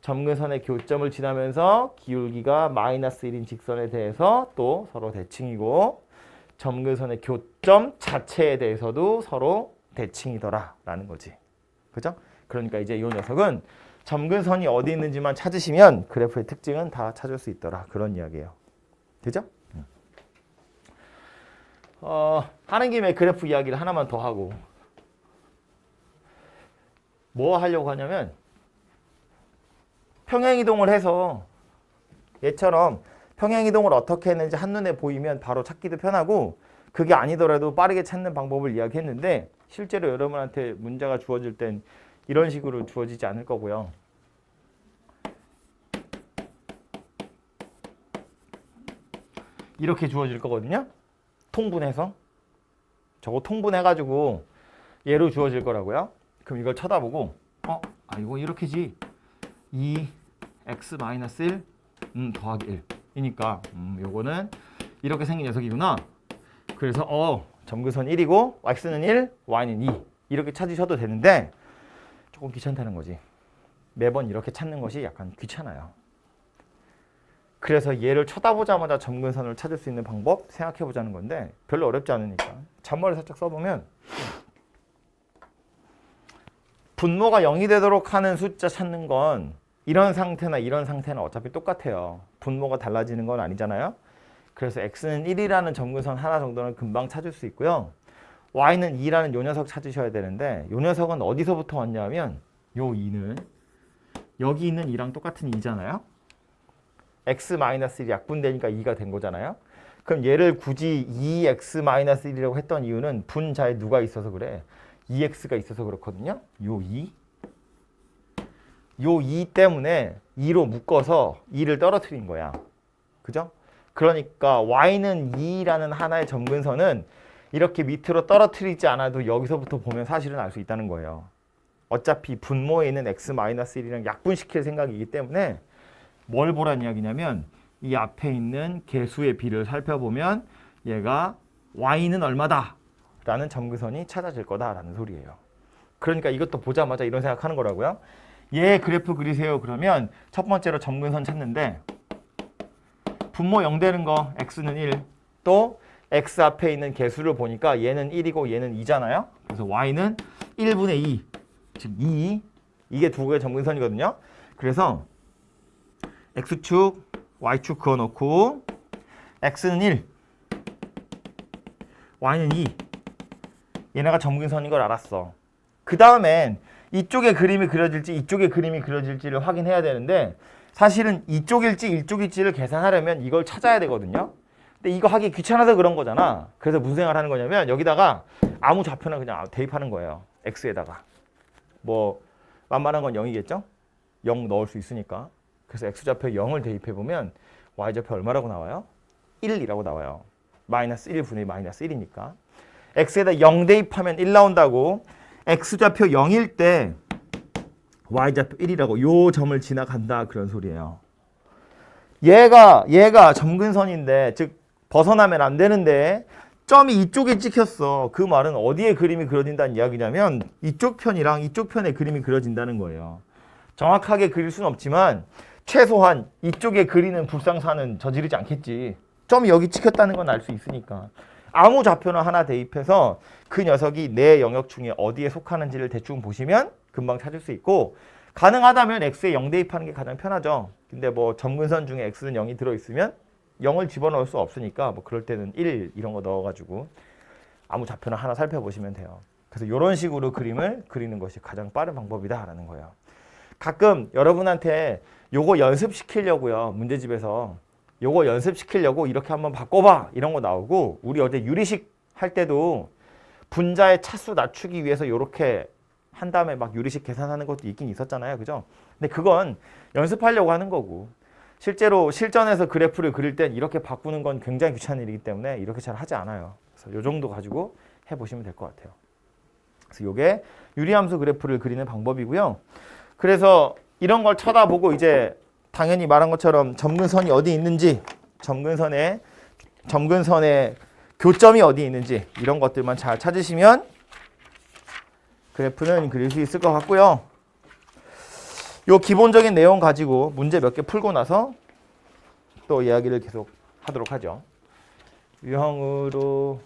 점근선의 교점을 지나면서 기울기가 마이너스 1인 직선에 대해서 또 서로 대칭이고 점근선의 교점 자체에 대해서도 서로 대칭이더라 라는 거지. 그죠? 그러니까 이제 이 녀석은 점근선이 어디 있는지만 찾으시면 그래프의 특징은 다 찾을 수 있더라. 그런 이야기예요. 그죠? 하는 김에 그래프 이야기를 하나만 더 하고 뭐 하려고 하냐면 평행이동을 해서 얘처럼 평행이동을 어떻게 했는지 한눈에 보이면 바로 찾기도 편하고 그게 아니더라도 빠르게 찾는 방법을 이야기했는데 실제로 여러분한테 문제가 주어질 땐 이런 식으로 주어지지 않을 거고요. 이렇게 주어질 거거든요. 통분해서. 저거 통분해가지고 얘로 주어질 거라고요. 그럼 이걸 쳐다보고 이거 이렇게지. 2x-1 더하기 1이니까 요거는 이렇게 생긴 녀석이구나. 그래서 점근선 1이고 x는 1, y는 2 이렇게 찾으셔도 되는데 조금 귀찮다는 거지. 매번 이렇게 찾는 것이 약간 귀찮아요. 그래서 얘를 쳐다보자마자 점근선을 찾을 수 있는 방법 생각해보자는 건데 별로 어렵지 않으니까 잔머리 살짝 써보면 분모가 0이 되도록 하는 숫자 찾는 건 이런 상태나 이런 상태는 어차피 똑같아요. 분모가 달라지는 건 아니잖아요. 그래서 x는 1이라는 점근선 하나 정도는 금방 찾을 수 있고요. y는 2라는 요 녀석 찾으셔야 되는데 요 녀석은 어디서부터 왔냐면 요 2는 여기 있는 2랑 똑같은 2잖아요. x-1이 약분되니까 2가 된 거잖아요. 그럼 얘를 굳이 2x-1이라고 했던 이유는 분자에 누가 있어서 그래? 2x가 있어서 그렇거든요. 요 2. 요 2 때문에 2로 묶어서 2를 떨어뜨린 거야. 그죠? 그러니까 y는 2라는 하나의 점근선은 이렇게 밑으로 떨어뜨리지 않아도 여기서부터 보면 사실은 알 수 있다는 거예요. 어차피 분모에 있는 x-1이랑 약분시킬 생각이기 때문에 뭘 보란 이야기냐면 이 앞에 있는 개수의 비를 살펴보면 얘가 y는 얼마다 라는 점근선이 찾아질 거다라는 소리예요. 그러니까 이것도 보자마자 이런 생각하는 거라고요. 얘 그래프 그리세요. 그러면 첫 번째로 점근선 찾는데 분모 0 되는 거 x는 1, 또 x 앞에 있는 개수를 보니까 얘는 1이고 얘는 2잖아요. 그래서 y는 1분의 2, 즉 2, 이게 두 개의 점근선이거든요. 그래서 x축, y축 그어놓고 x는 1, y는 2, 얘네가 점근선인 걸 알았어. 그 다음엔 이쪽에 그림이 그려질지 이쪽에 그림이 그려질지를 확인해야 되는데 사실은 이쪽일지 이쪽일지를 계산하려면 이걸 찾아야 되거든요. 근데 이거 하기 귀찮아서 그런 거잖아. 그래서 무슨 생각을 하는 거냐면 여기다가 아무 좌표나 그냥 대입하는 거예요. x에다가. 뭐 만만한 건 0이겠죠? 0 넣을 수 있으니까. 그래서 x좌표에 0을 대입해보면 y좌표 얼마라고 나와요? 1이라고 나와요. 마이너스 1분의 마이너스 1이니까. x에다 0 대입하면 1 나온다고. x좌표 0일 때 y좌표 1이라고 요 점을 지나간다 그런 소리예요. 얘가 점근선인데 즉 벗어나면 안 되는데 점이 이쪽에 찍혔어. 그 말은 어디에 그림이 그려진다는 이야기냐면 이쪽 편이랑 이쪽 편에 그림이 그려진다는 거예요. 정확하게 그릴 수는 없지만 최소한 이쪽에 그리는 불상사는 저지르지 않겠지. 점이 여기 찍혔다는 건 알 수 있으니까. 아무 좌표나 하나 대입해서 그 녀석이 내 영역 중에 어디에 속하는지를 대충 보시면 금방 찾을 수 있고 가능하다면 x에 0 대입하는 게 가장 편하죠. 근데 뭐 점근선 중에 x는 0이 들어있으면 0을 집어넣을 수 없으니까 뭐 그럴 때는 1 이런 거 넣어가지고 아무 좌표나 하나 살펴보시면 돼요. 그래서 이런 식으로 그림을 그리는 것이 가장 빠른 방법이다라는 거예요. 가끔 여러분한테 요거 연습시키려고요. 문제집에서 요거 연습시키려고 이렇게 한번 바꿔봐 이런 거 나오고 우리 어제 유리식 할 때도 분자의 차수 낮추기 위해서 요렇게 한 다음에 막 유리식 계산하는 것도 있긴 있었잖아요. 그죠? 근데 그건 연습하려고 하는 거고 실제로 실전에서 그래프를 그릴 땐 이렇게 바꾸는 건 굉장히 귀찮은 일이기 때문에 이렇게 잘 하지 않아요. 그래서 요 정도 가지고 해보시면 될 것 같아요. 그래서 요게 유리함수 그래프를 그리는 방법이고요. 그래서 이런 걸 쳐다보고 이제 당연히 말한 것처럼 점근선이 어디 있는지 점근선의 교점이 어디 있는지 이런 것들만 잘 찾으시면 그래프는 그릴 수 있을 것 같고요. 요 기본적인 내용 가지고 문제 몇 개 풀고 나서 또 이야기를 계속 하도록 하죠. 유형으로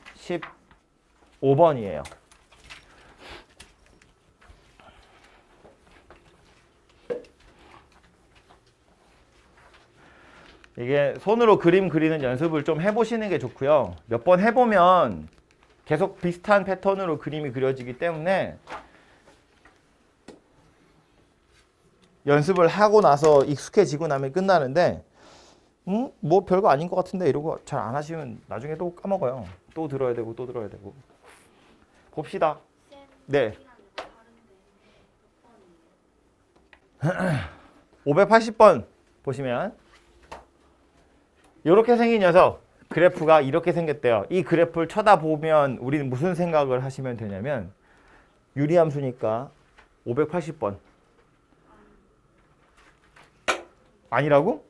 15번이에요. 이게 손으로 그림 그리는 연습을 좀 해보시는 게 좋고요. 몇 번 해보면 계속 비슷한 패턴으로 그림이 그려지기 때문에 연습을 하고 나서 익숙해지고 나면 끝나는데 뭐 별거 아닌 것 같은데 이러고 잘 안 하시면 나중에 또 까먹어요. 또 들어야 되고 또 들어야 되고. 봅시다. 네. 580번 보시면 이렇게 생긴 녀석 그래프가 이렇게 생겼대요. 이 그래프를 쳐다보면 우리는 무슨 생각을 하시면 되냐면 유리함수니까 580번 아니라고?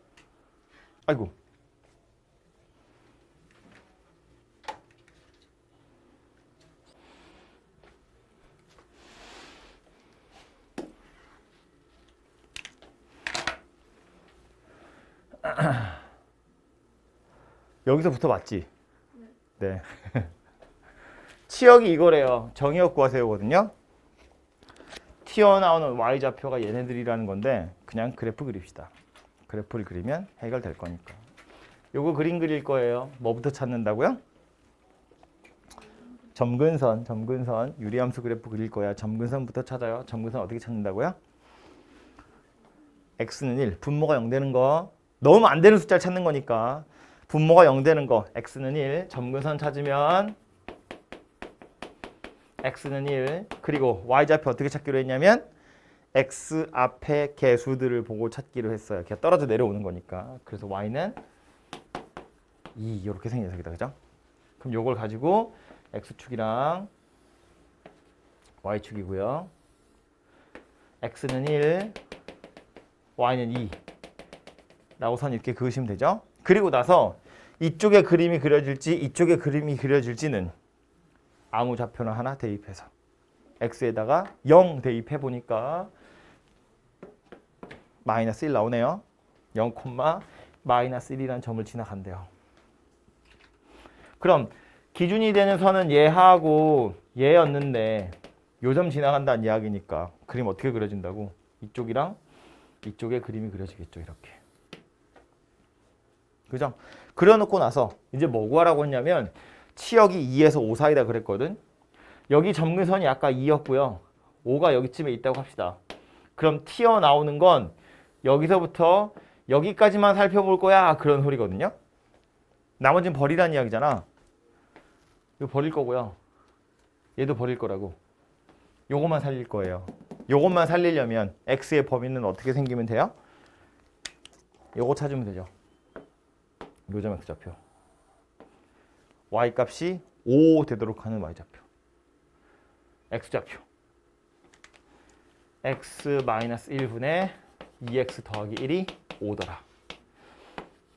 아이고. 여기서부터 맞지? 네. 치역이 이거래요. 정의역 구하세요거든요. 튀어나오는 y좌표가 얘네들이라는 건데 그냥 그래프 그립시다. 그래프를 그리면 해결될 거니까. 요거 그림 그릴 거예요. 뭐부터 찾는다고요? 점근선, 유리함수 그래프 그릴 거야. 점근선부터 찾아요. 점근선 어떻게 찾는다고요? x는 1, 분모가 0 되는 거. 넣으면 안 되는 숫자를 찾는 거니까. 분모가 0 되는 거, x는 1, 점근선 찾으면 x는 1, 그리고 y좌표 어떻게 찾기로 했냐면 x 앞에 개수들을 보고 찾기로 했어요. 그냥 떨어져 내려오는 거니까. 그래서 y는 2 이렇게 생긴 녀석이다. 그죠? 그럼 요걸 가지고 x축이랑 y축이고요. x는 1, y는 2 라고 선 이렇게 그으시면 되죠? 그리고 나서 이쪽에 그림이 그려질지 이쪽에 그림이 그려질지는 아무 좌표나 하나 대입해서 x에다가 0 대입해 보니까 마이너스 1 나오네요. 0, 마이너스 1이라는 점을 지나간대요. 그럼 기준이 되는 선은 얘하고 얘였는데 요 점 지나간다는 이야기니까 그림 어떻게 그려진다고? 이쪽이랑 이쪽에 그림이 그려지겠죠. 이렇게. 그죠? 그려놓고 나서 이제 뭐 구하라고 했냐면 치역이 2에서 5 사이다 그랬거든. 여기 점근선이 아까 2였고요. 5가 여기쯤에 있다고 합시다. 그럼 튀어나오는 건 여기서부터 여기까지만 살펴볼 거야. 그런 소리거든요. 나머지는 버리라는 이야기잖아. 이거 버릴 거고요. 얘도 버릴 거라고. 요것만 살릴 거예요. 요것만 살리려면 x의 범위는 어떻게 생기면 돼요? 요거 찾으면 되죠. 요점 x좌표. y값이 5 되도록 하는 y좌표. x좌표. x-1분의 2x 더하기 1이 5더라.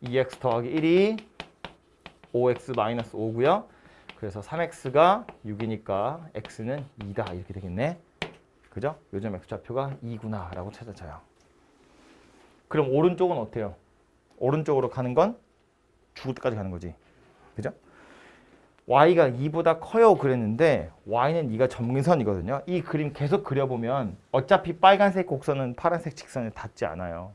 2x 더하기 1이 5x-5고요. 그래서 3x가 6이니까 x는 2다 이렇게 되겠네. 그죠? 요점 x좌표가 2구나 라고 찾아져요. 그럼 오른쪽은 어때요? 오른쪽으로 가는 건 죽을 때까지 가는 거지. 그죠? y가 2보다 커요 그랬는데 y는 2가 점근선이거든요. 이 그림 계속 그려보면 어차피 빨간색 곡선은 파란색 직선에 닿지 않아요.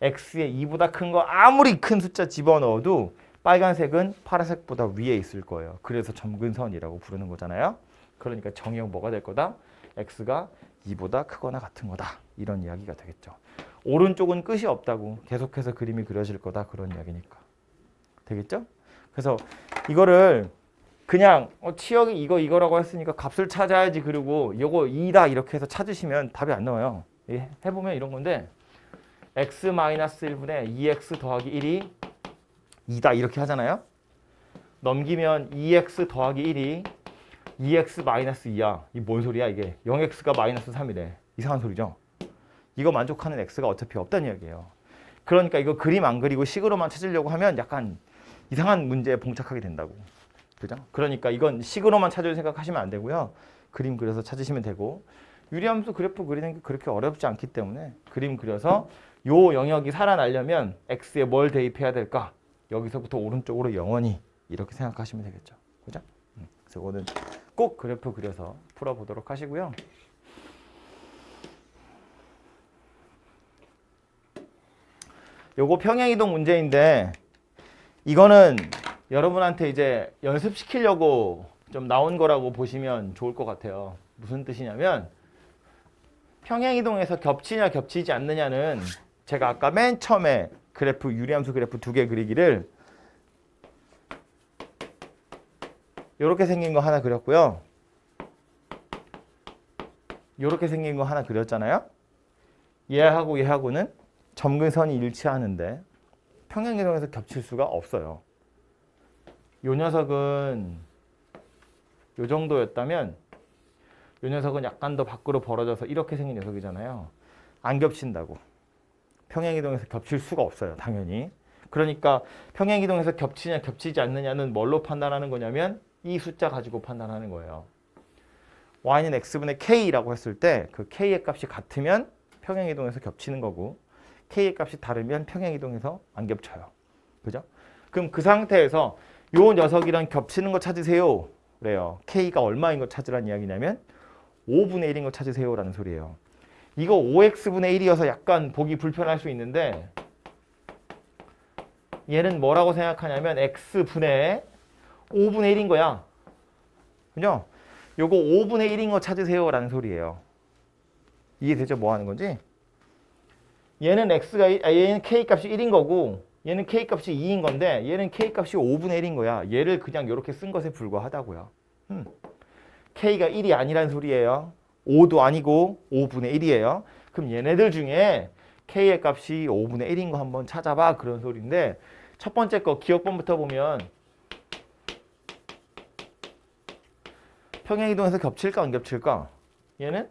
x에 2보다 큰 거 아무리 큰 숫자 집어넣어도 빨간색은 파란색보다 위에 있을 거예요. 그래서 점근선이라고 부르는 거잖아요. 그러니까 정의형 뭐가 될 거다? x가 2보다 크거나 같은 거다. 이런 이야기가 되겠죠. 오른쪽은 끝이 없다고. 계속해서 그림이 그려질 거다. 그런 이야기니까. 되겠죠? 그래서 이거를 그냥 치역이 이거라고 했으니까 값을 찾아야지. 그리고 이거 2다 이렇게 해서 찾으시면 답이 안 나와요. 해보면 이런 건데 x-1분의 2x 더하기 1이 2다 이렇게 하잖아요. 넘기면 2x 더하기 1이 2x-2야. 이 뭔 소리야 이게. 0x가 마이너스 3이래. 이상한 소리죠. 이거 만족하는 x가 어차피 없다는 이야기예요. 그러니까 이거 그림 안 그리고 식으로만 찾으려고 하면 약간 이상한 문제에 봉착하게 된다고. 그죠? 그러니까 이건 식으로만 찾을 생각하시면 안 되고요. 그림 그려서 찾으시면 되고 유리함수 그래프 그리는 게 그렇게 어렵지 않기 때문에 그림 그려서 요 영역이 살아나려면 x에 뭘 대입해야 될까? 여기서부터 오른쪽으로 영원히 이렇게 생각하시면 되겠죠. 그죠? 그래서 오늘 꼭 그래프 그려서 풀어보도록 하시고요. 요거 평행이동 문제인데 이거는 여러분한테 이제 연습시키려고 좀 나온 거라고 보시면 좋을 것 같아요. 무슨 뜻이냐면 평행이동에서 겹치냐 겹치지 않느냐는 제가 아까 맨 처음에 그래프 유리함수 그래프 2개 그리기를 이렇게 생긴 거 하나 그렸고요. 이렇게 생긴 거 하나 그렸잖아요. 얘하고 얘하고는 점근선이 일치하는데 평행이동에서 겹칠 수가 없어요. 요 녀석은 요 정도였다면 요 녀석은 약간 더 밖으로 벌어져서 이렇게 생긴 녀석이잖아요. 안 겹친다고. 평행이동에서 겹칠 수가 없어요. 당연히. 그러니까 평행이동에서 겹치냐 겹치지 않느냐는 뭘로 판단하는 거냐면 이 숫자 가지고 판단하는 거예요. y는 x분의 k라고 했을 때 그 k의 값이 같으면 평행이동에서 겹치는 거고 k의 값이 다르면 평행이동에서 안 겹쳐요. 그죠? 그럼 그 상태에서 요 녀석이랑 겹치는 거 찾으세요. 그래요. k가 얼마인 거 찾으라는 이야기냐면 5분의 1인 거 찾으세요라는 소리예요. 이거 5x분의 1이어서 약간 보기 불편할 수 있는데 얘는 뭐라고 생각하냐면 x분의 5분의 1인 거야. 그죠? 요거 5분의 1인 거 찾으세요라는 소리예요. 이해되죠? 뭐 하는 건지? 얘는 얘는 k 값이 1인 거고 얘는 k 값이 2인 건데 얘는 k 값이 5분의 1인 거야. 얘를 그냥 이렇게 쓴 것에 불과하다고요. k가 1이 아니란 소리예요. 5도 아니고 5분의 1이에요. 그럼 얘네들 중에 k의 값이 5분의 1인 거 한번 찾아봐. 그런 소리인데 첫 번째 거 기억번부터 보면 평행이동에서 겹칠까 안 겹칠까? 얘는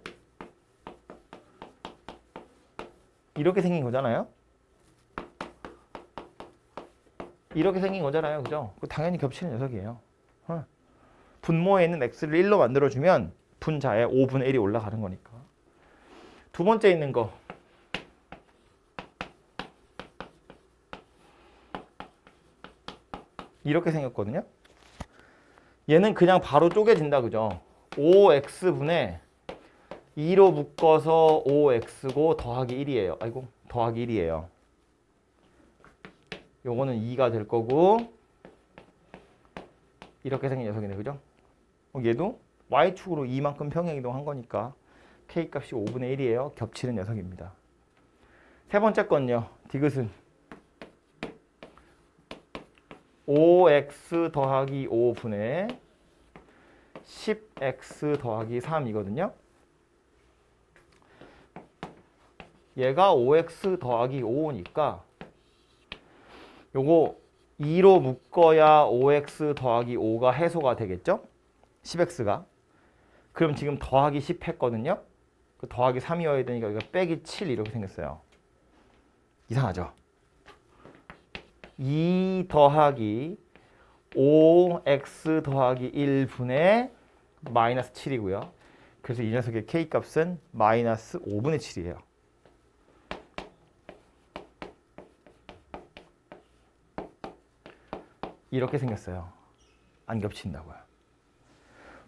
이렇게 생긴 거잖아요. 이렇게 생긴 거잖아요. 그죠? 당연히 겹치는 녀석이에요. 분모에 있는 x를 1로 만들어주면 분자에 5분의 1이 올라가는 거니까. 두 번째 있는 거. 이렇게 생겼거든요. 얘는 그냥 바로 쪼개진다, 그죠? 5x분의 2로 묶어서 5x고 더하기 1이에요. 아이고, 더하기 1이에요. 요거는 2가 될 거고 이렇게 생긴 녀석이네, 그죠? 얘도 y축으로 2만큼 평행이동한 거니까 k값이 5분의 1이에요. 겹치는 녀석입니다. 세 번째 건요. 디귿은 5x 더하기 5분의 10x 더하기 3이거든요. 얘가 5x 더하기 5니까 요거 2로 묶어야 5x 더하기 5가 해소가 되겠죠? 10x가. 그럼 지금 더하기 10 했거든요. 그 더하기 3이어야 되니까 여기가 빼기 7 이렇게 생겼어요. 이상하죠? 2 더하기 5x 더하기 1분의 마이너스 7이고요. 그래서 이 녀석의 k값은 마이너스 5분의 7이에요. 이렇게 생겼어요. 안 겹친다고요.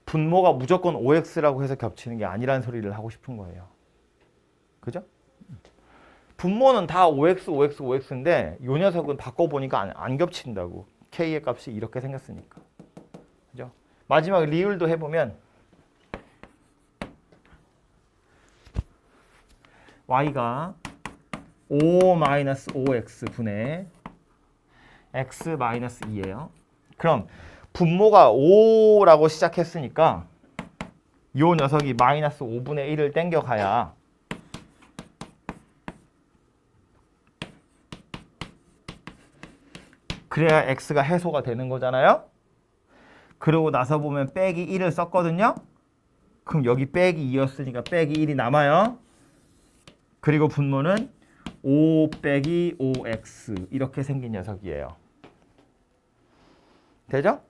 분모가 무조건 5x라고 해서 겹치는 게 아니라는 소리를 하고 싶은 거예요. 그죠? 분모는 다 5x, 5x, 5x인데 이 녀석은 바꿔보니까 안 겹친다고. k의 값이 이렇게 생겼으니까. 그죠? 마지막 리을도 해보면 y가 5-5x 분의 x-2예요. 그럼 분모가 5라고 시작했으니까 이 녀석이 마이너스 5분의 1을 땡겨가야 그래야 x가 해소가 되는 거잖아요. 그러고 나서 보면 빼기 1을 썼거든요. 그럼 여기 빼기 2였으니까 빼기 1이 남아요. 그리고 분모는 5 빼기 5x 이렇게 생긴 녀석이에요. 되죠?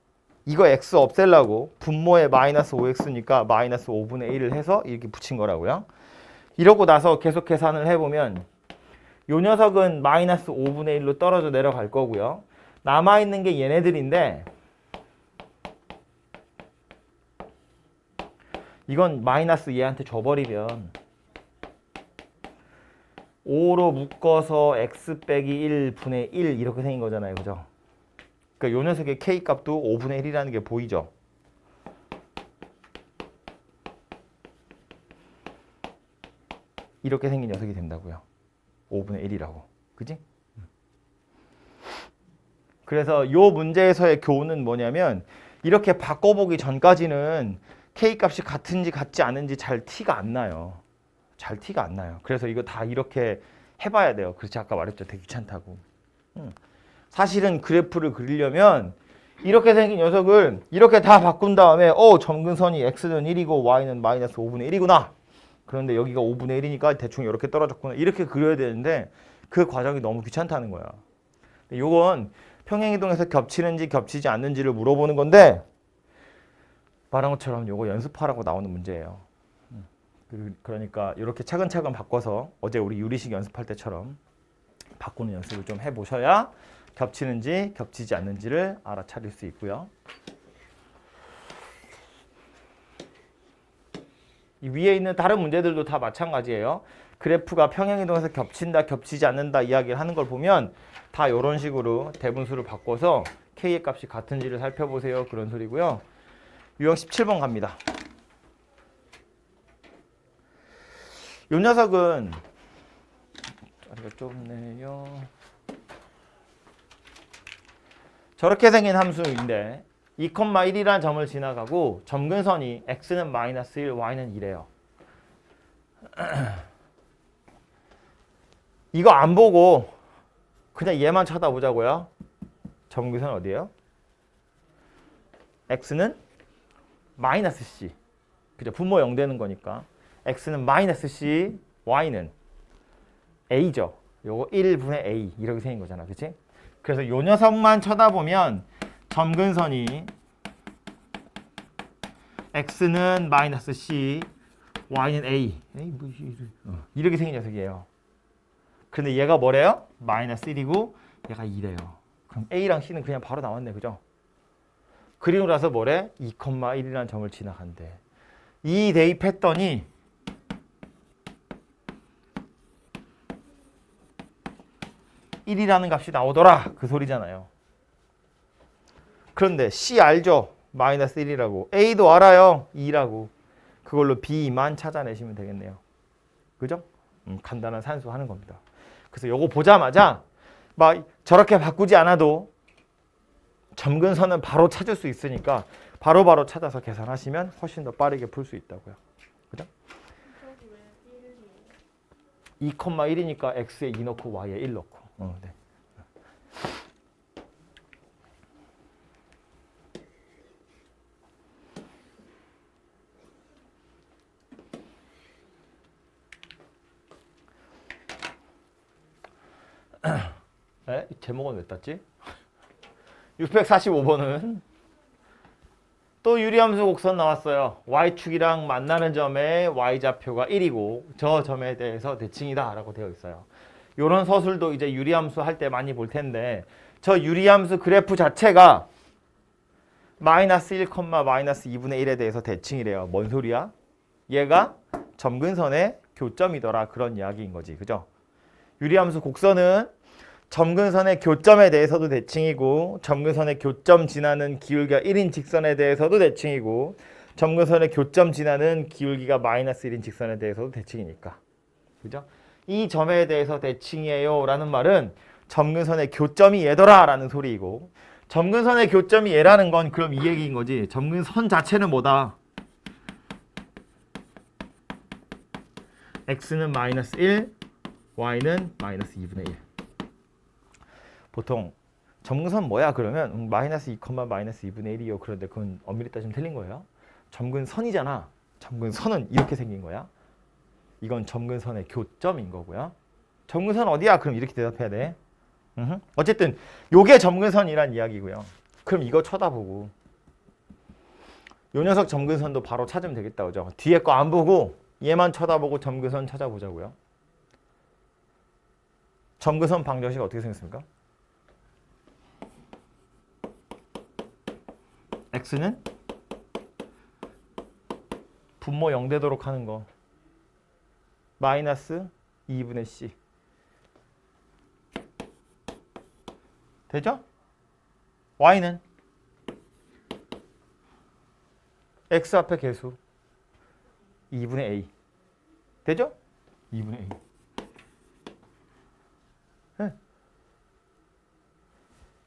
이거 x 없애려고 분모에 마이너스 5x니까 마이너스 5분의 1을 해서 이렇게 붙인 거라고요. 이러고 나서 계속 계산을 해보면 이 녀석은 마이너스 5분의 1로 떨어져 내려갈 거고요. 남아있는 게 얘네들인데 이건 마이너스 얘한테 줘버리면 5로 묶어서 x 빼기 1분의 1 이렇게 생긴 거잖아요. 그죠? 그러니까 이 녀석의 k값도 5분의 1이라는 게 보이죠? 이렇게 생긴 녀석이 된다고요. 5분의 1이라고. 그지? 그래서 이 문제에서의 교훈은 뭐냐면 이렇게 바꿔보기 전까지는 k값이 같은지 같지 않은지 잘 티가 안 나요. 잘 티가 안 나요. 그래서 이거 다 이렇게 해봐야 돼요. 그렇지 아까 말했죠. 되게 귀찮다고. 사실은 그래프를 그리려면 이렇게 생긴 녀석을 이렇게 다 바꾼 다음에 점근선이 x는 1이고 y는 마이너스 5분의 1이구나. 그런데 여기가 5분의 1이니까 대충 이렇게 떨어졌구나. 이렇게 그려야 되는데 그 과정이 너무 귀찮다는 거야. 이건 평행이동에서 겹치는지 겹치지 않는지를 물어보는 건데 말한 것처럼 이거 연습하라고 나오는 문제예요. 그러니까 이렇게 차근차근 바꿔서 어제 우리 유리식 연습할 때처럼 바꾸는 연습을 좀 해보셔야 겹치는지 겹치지 않는지를 알아차릴 수 있고요. 이 위에 있는 다른 문제들도 다 마찬가지예요. 그래프가 평행이동에서 겹친다 겹치지 않는다 이야기를 하는 걸 보면 다 이런 식으로 대분수를 바꿔서 k의 값이 같은지를 살펴보세요. 그런 소리고요. 유형 17번 갑니다. 이 녀석은 자리가 좁네요. 저렇게 생긴 함수인데 2,1이라는 점을 지나가고 점근선이 x는 마이너스 1, y는 2래요. 이거 안 보고 그냥 얘만 쳐다보자고요. 점근선 어디예요? x는 마이너스 c. 그죠? 분모 0 되는 거니까. x는 마이너스 c, y는 a죠. 요거 1분의 a 이렇게 생긴 거잖아. 그치? 그래서 요 녀석만 쳐다보면 점근선이 x는 마이너스 c, y는 a. 이렇게 생긴 녀석이에요. 근데 얘가 뭐래요? 마이너스 1이고 얘가 2래요. 그럼 a랑 c는 그냥 바로 나왔네. 그죠? 그리고 나서 뭐래? 2,1이라는 점을 지나간대. 이 대입했더니 (1이라는) 값이 나오더라. 그 소리잖아요. 그런데 C 알죠? 마이너스 1이라고. A도 알아요. 2라고. 그걸로 B만 찾아내시면 되겠네요. 그죠? 간단한 산수 하는 겁니다. 그래서 요거 보자마자 막 저렇게 바꾸지 않아도 점근선은 바로 찾을 수 있으니까 바로바로 찾아서 계산하시면 훨씬 더 빠르게 풀 수 있다고요. 그죠? 2,1이니까 x에 2 넣고 y에 1 넣고. 네. 네? 제목은 왜 땄지? 645번은 또 유리함수 곡선 나왔어요. y축이랑 만나는 점에 y좌표가 1이고 저 점에 대해서 대칭이다 라고 되어 있어요. 이런 서술도 이제 유리함수 할 때 많이 볼 텐데 저 유리함수 그래프 자체가 마이너스 1, 마이너스 2분의 1에 대해서 대칭이래요. 뭔 소리야? 얘가 점근선의 교점이더라. 그런 이야기인 거지. 그죠? 유리함수 곡선은 점근선의 교점에 대해서도 대칭이고 점근선의 교점 지나는 기울기가 1인 직선에 대해서도 대칭이고 점근선의 교점 지나는 기울기가 마이너스 1인 직선에 대해서도 대칭이니까. 그죠? 이 점에 대해서 대칭이에요 라는 말은 점근선의 교점이 얘더라 라는 소리이고 점근선의 교점이 얘라는 건 그럼 이 얘기인 거지. 점근선 자체는 뭐다? x는 마이너스 1, y는 마이너스 2분의 1. 보통 점근선 뭐야 그러면 마이너스 2, 마이너스 2분의 1이요. 그런데 그건 엄밀히 따지면 틀린 거예요. 점근선이잖아. 점근선은 이렇게 생긴 거야. 이건 점근선의 교점인 거고요. 점근선 어디야? 그럼 이렇게 대답해야 돼. 어쨌든 요게 점근선이란 이야기고요. 그럼 이거 쳐다보고 요 녀석 점근선도 바로 찾으면 되겠다. 그죠? 뒤에 거 안 보고 얘만 쳐다보고 점근선 찾아보자고요. 점근선 방정식 어떻게 생겼습니까? x는 분모 0 되도록 하는 거 마이너스 2분의 c 되죠? y는 x 앞에 계수 2분의 a 되죠? 2분의 a 네.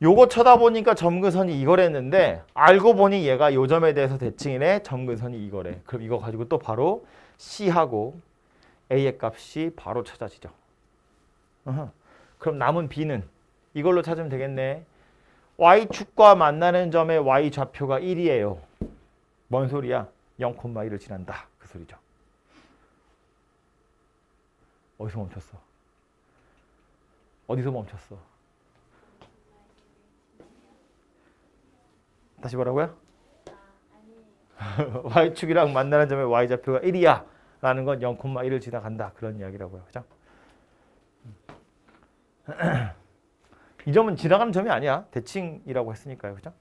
요거 쳐다보니까 점근선이 이거랬는데 알고 보니 얘가 요 점에 대해서 대칭이네. 점근선이 이거래. 그럼 이거 가지고 또 바로 C하고 A의 값이 바로 찾아지죠. 그럼 남은 B는 이걸로 찾으면 되겠네. Y축과 만나는 점의 Y좌표가 1이에요. 뭔 소리야? 0,1을 지난다. 그 소리죠. 어디서 멈췄어? 어디서 멈췄어? 다시 뭐라고요? Y축이랑 만나는 점의 Y좌표가 1이야 라는 건 0,1을 지나간다. 그런 이야기라고요. 그죠? 이 점은 지나가는 점이 아니야. 대칭이라고 했으니까요. 그죠?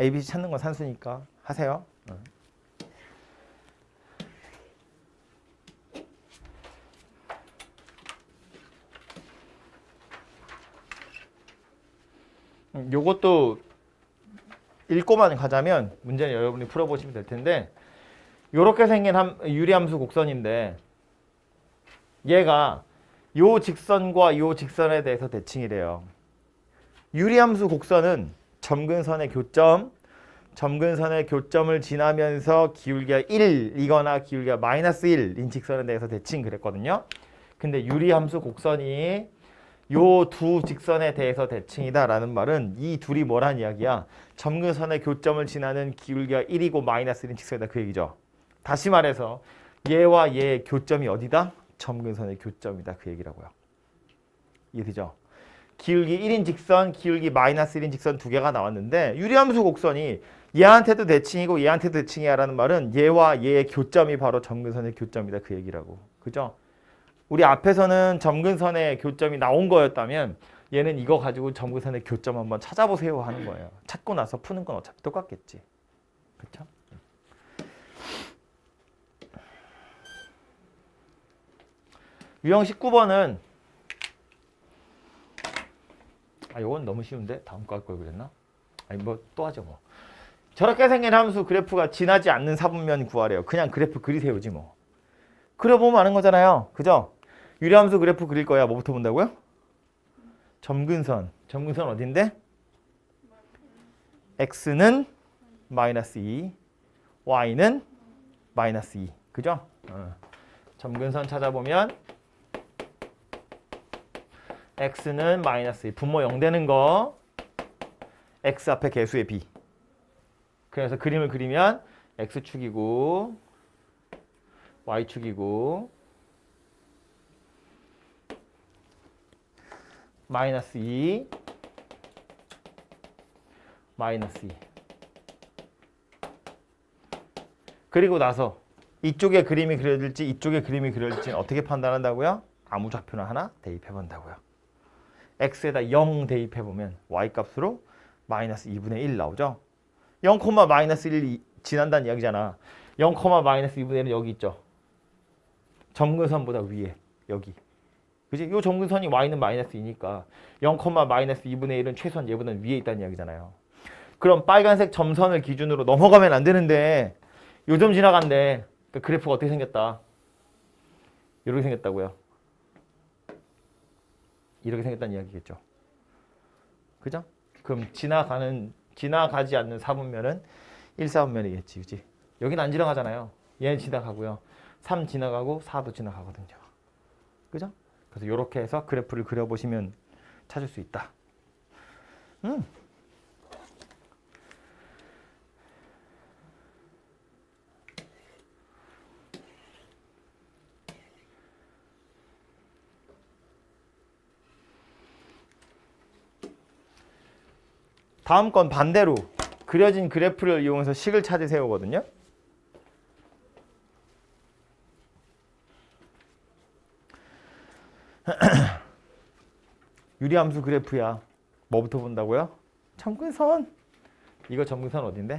ABC 찾는 건 산수니까 하세요. 요것도 읽고만 가자면 문제는 여러분이 풀어보시면 될 텐데 요렇게 생긴 유리함수 곡선인데 얘가 요 직선과 요 직선에 대해서 대칭이래요. 유리함수 곡선은 점근선의 교점, 점근선의 교점을 지나면서 기울기가 1이거나 기울기가 마이너스 1인 직선에 대해서 대칭 그랬거든요. 근데 유리함수 곡선이 요 두 직선에 대해서 대칭이다 라는 말은 이 둘이 뭐란 이야기야? 점근선의 교점을 지나는 기울기가 1이고 마이너스 1인 직선이다 그 얘기죠. 다시 말해서 얘와 얘의 교점이 어디다? 점근선의 교점이다 그 얘기라고요. 이해되죠? 기울기 1인 직선, 기울기 마이너스 1인 직선 두 개가 나왔는데 유리함수 곡선이 얘한테도 대칭이고 얘한테도 대칭이야라는 말은 얘와 얘의 교점이 바로 점근선의 교점이다 그 얘기라고. 그죠? 우리 앞에서는 점근선의 교점이 나온 거였다면 얘는 이거 가지고 점근선의 교점 한번 찾아보세요 하는 거예요. 찾고 나서 푸는 건 어차피 똑같겠지. 그렇죠? 유형 19번은 이건 너무 쉬운데 다음 거 할 걸 그랬나? 아니 뭐 또 하죠 뭐. 저렇게 생긴 함수 그래프가 지나지 않는 사분면 구하래요. 그냥 그래프 그리세요지 뭐. 그려보면 아는 거잖아요. 그죠? 유리함수 그래프 그릴 거야. 뭐부터 본다고요? 점근선. 점근선 어딘데? x는 마이너스 2, y는 마이너스 2. 그죠? 점근선 찾아보면 x는 마이너스 2. 분모 0 되는 거 x 앞에 개수의 b. 그래서 그림을 그리면 x축이고 y축이고 마이너스 2 마이너스 2 그리고 나서 이쪽에 그림이 그려질지 이쪽에 그림이 그려질지는 어떻게 판단한다고요? 아무 좌표나 하나 대입해 본다고요. x에다 0 대입해 보면 y 값으로 마이너스 2분의 1 나오죠. 0, 마이너스 1이 지난다는 이야기잖아. 0, 마이너스 2분의 1은 여기 있죠. 점근선보다 위에 여기. 그지? 이 점근선이 y는 마이너스 2니까 0, 마이너스 2분의 1은 최소한 얘보다 위에 있다는 이야기잖아요. 그럼 빨간색 점선을 기준으로 넘어가면 안 되는데 요점 지나간대. 그러니까 그래프가 어떻게 생겼다? 이렇게 생겼다고요. 이렇게 생겼다는 이야기겠죠. 그죠? 그럼 지나가지 않는 사분면은 1사분면이겠지. 그지? 여기는 안 지나가잖아요. 얘는 지나가고요. 3 지나가고 4도 지나가거든요. 그죠? 그래서 이렇게 해서 그래프를 그려보시면 찾을 수 있다. 다음 건 반대로 그려진 그래프를 이용해서 식을 찾으세요거든요. 유리함수 그래프야. 뭐부터 본다고요? 점근선. 이거 점근선 어딘데?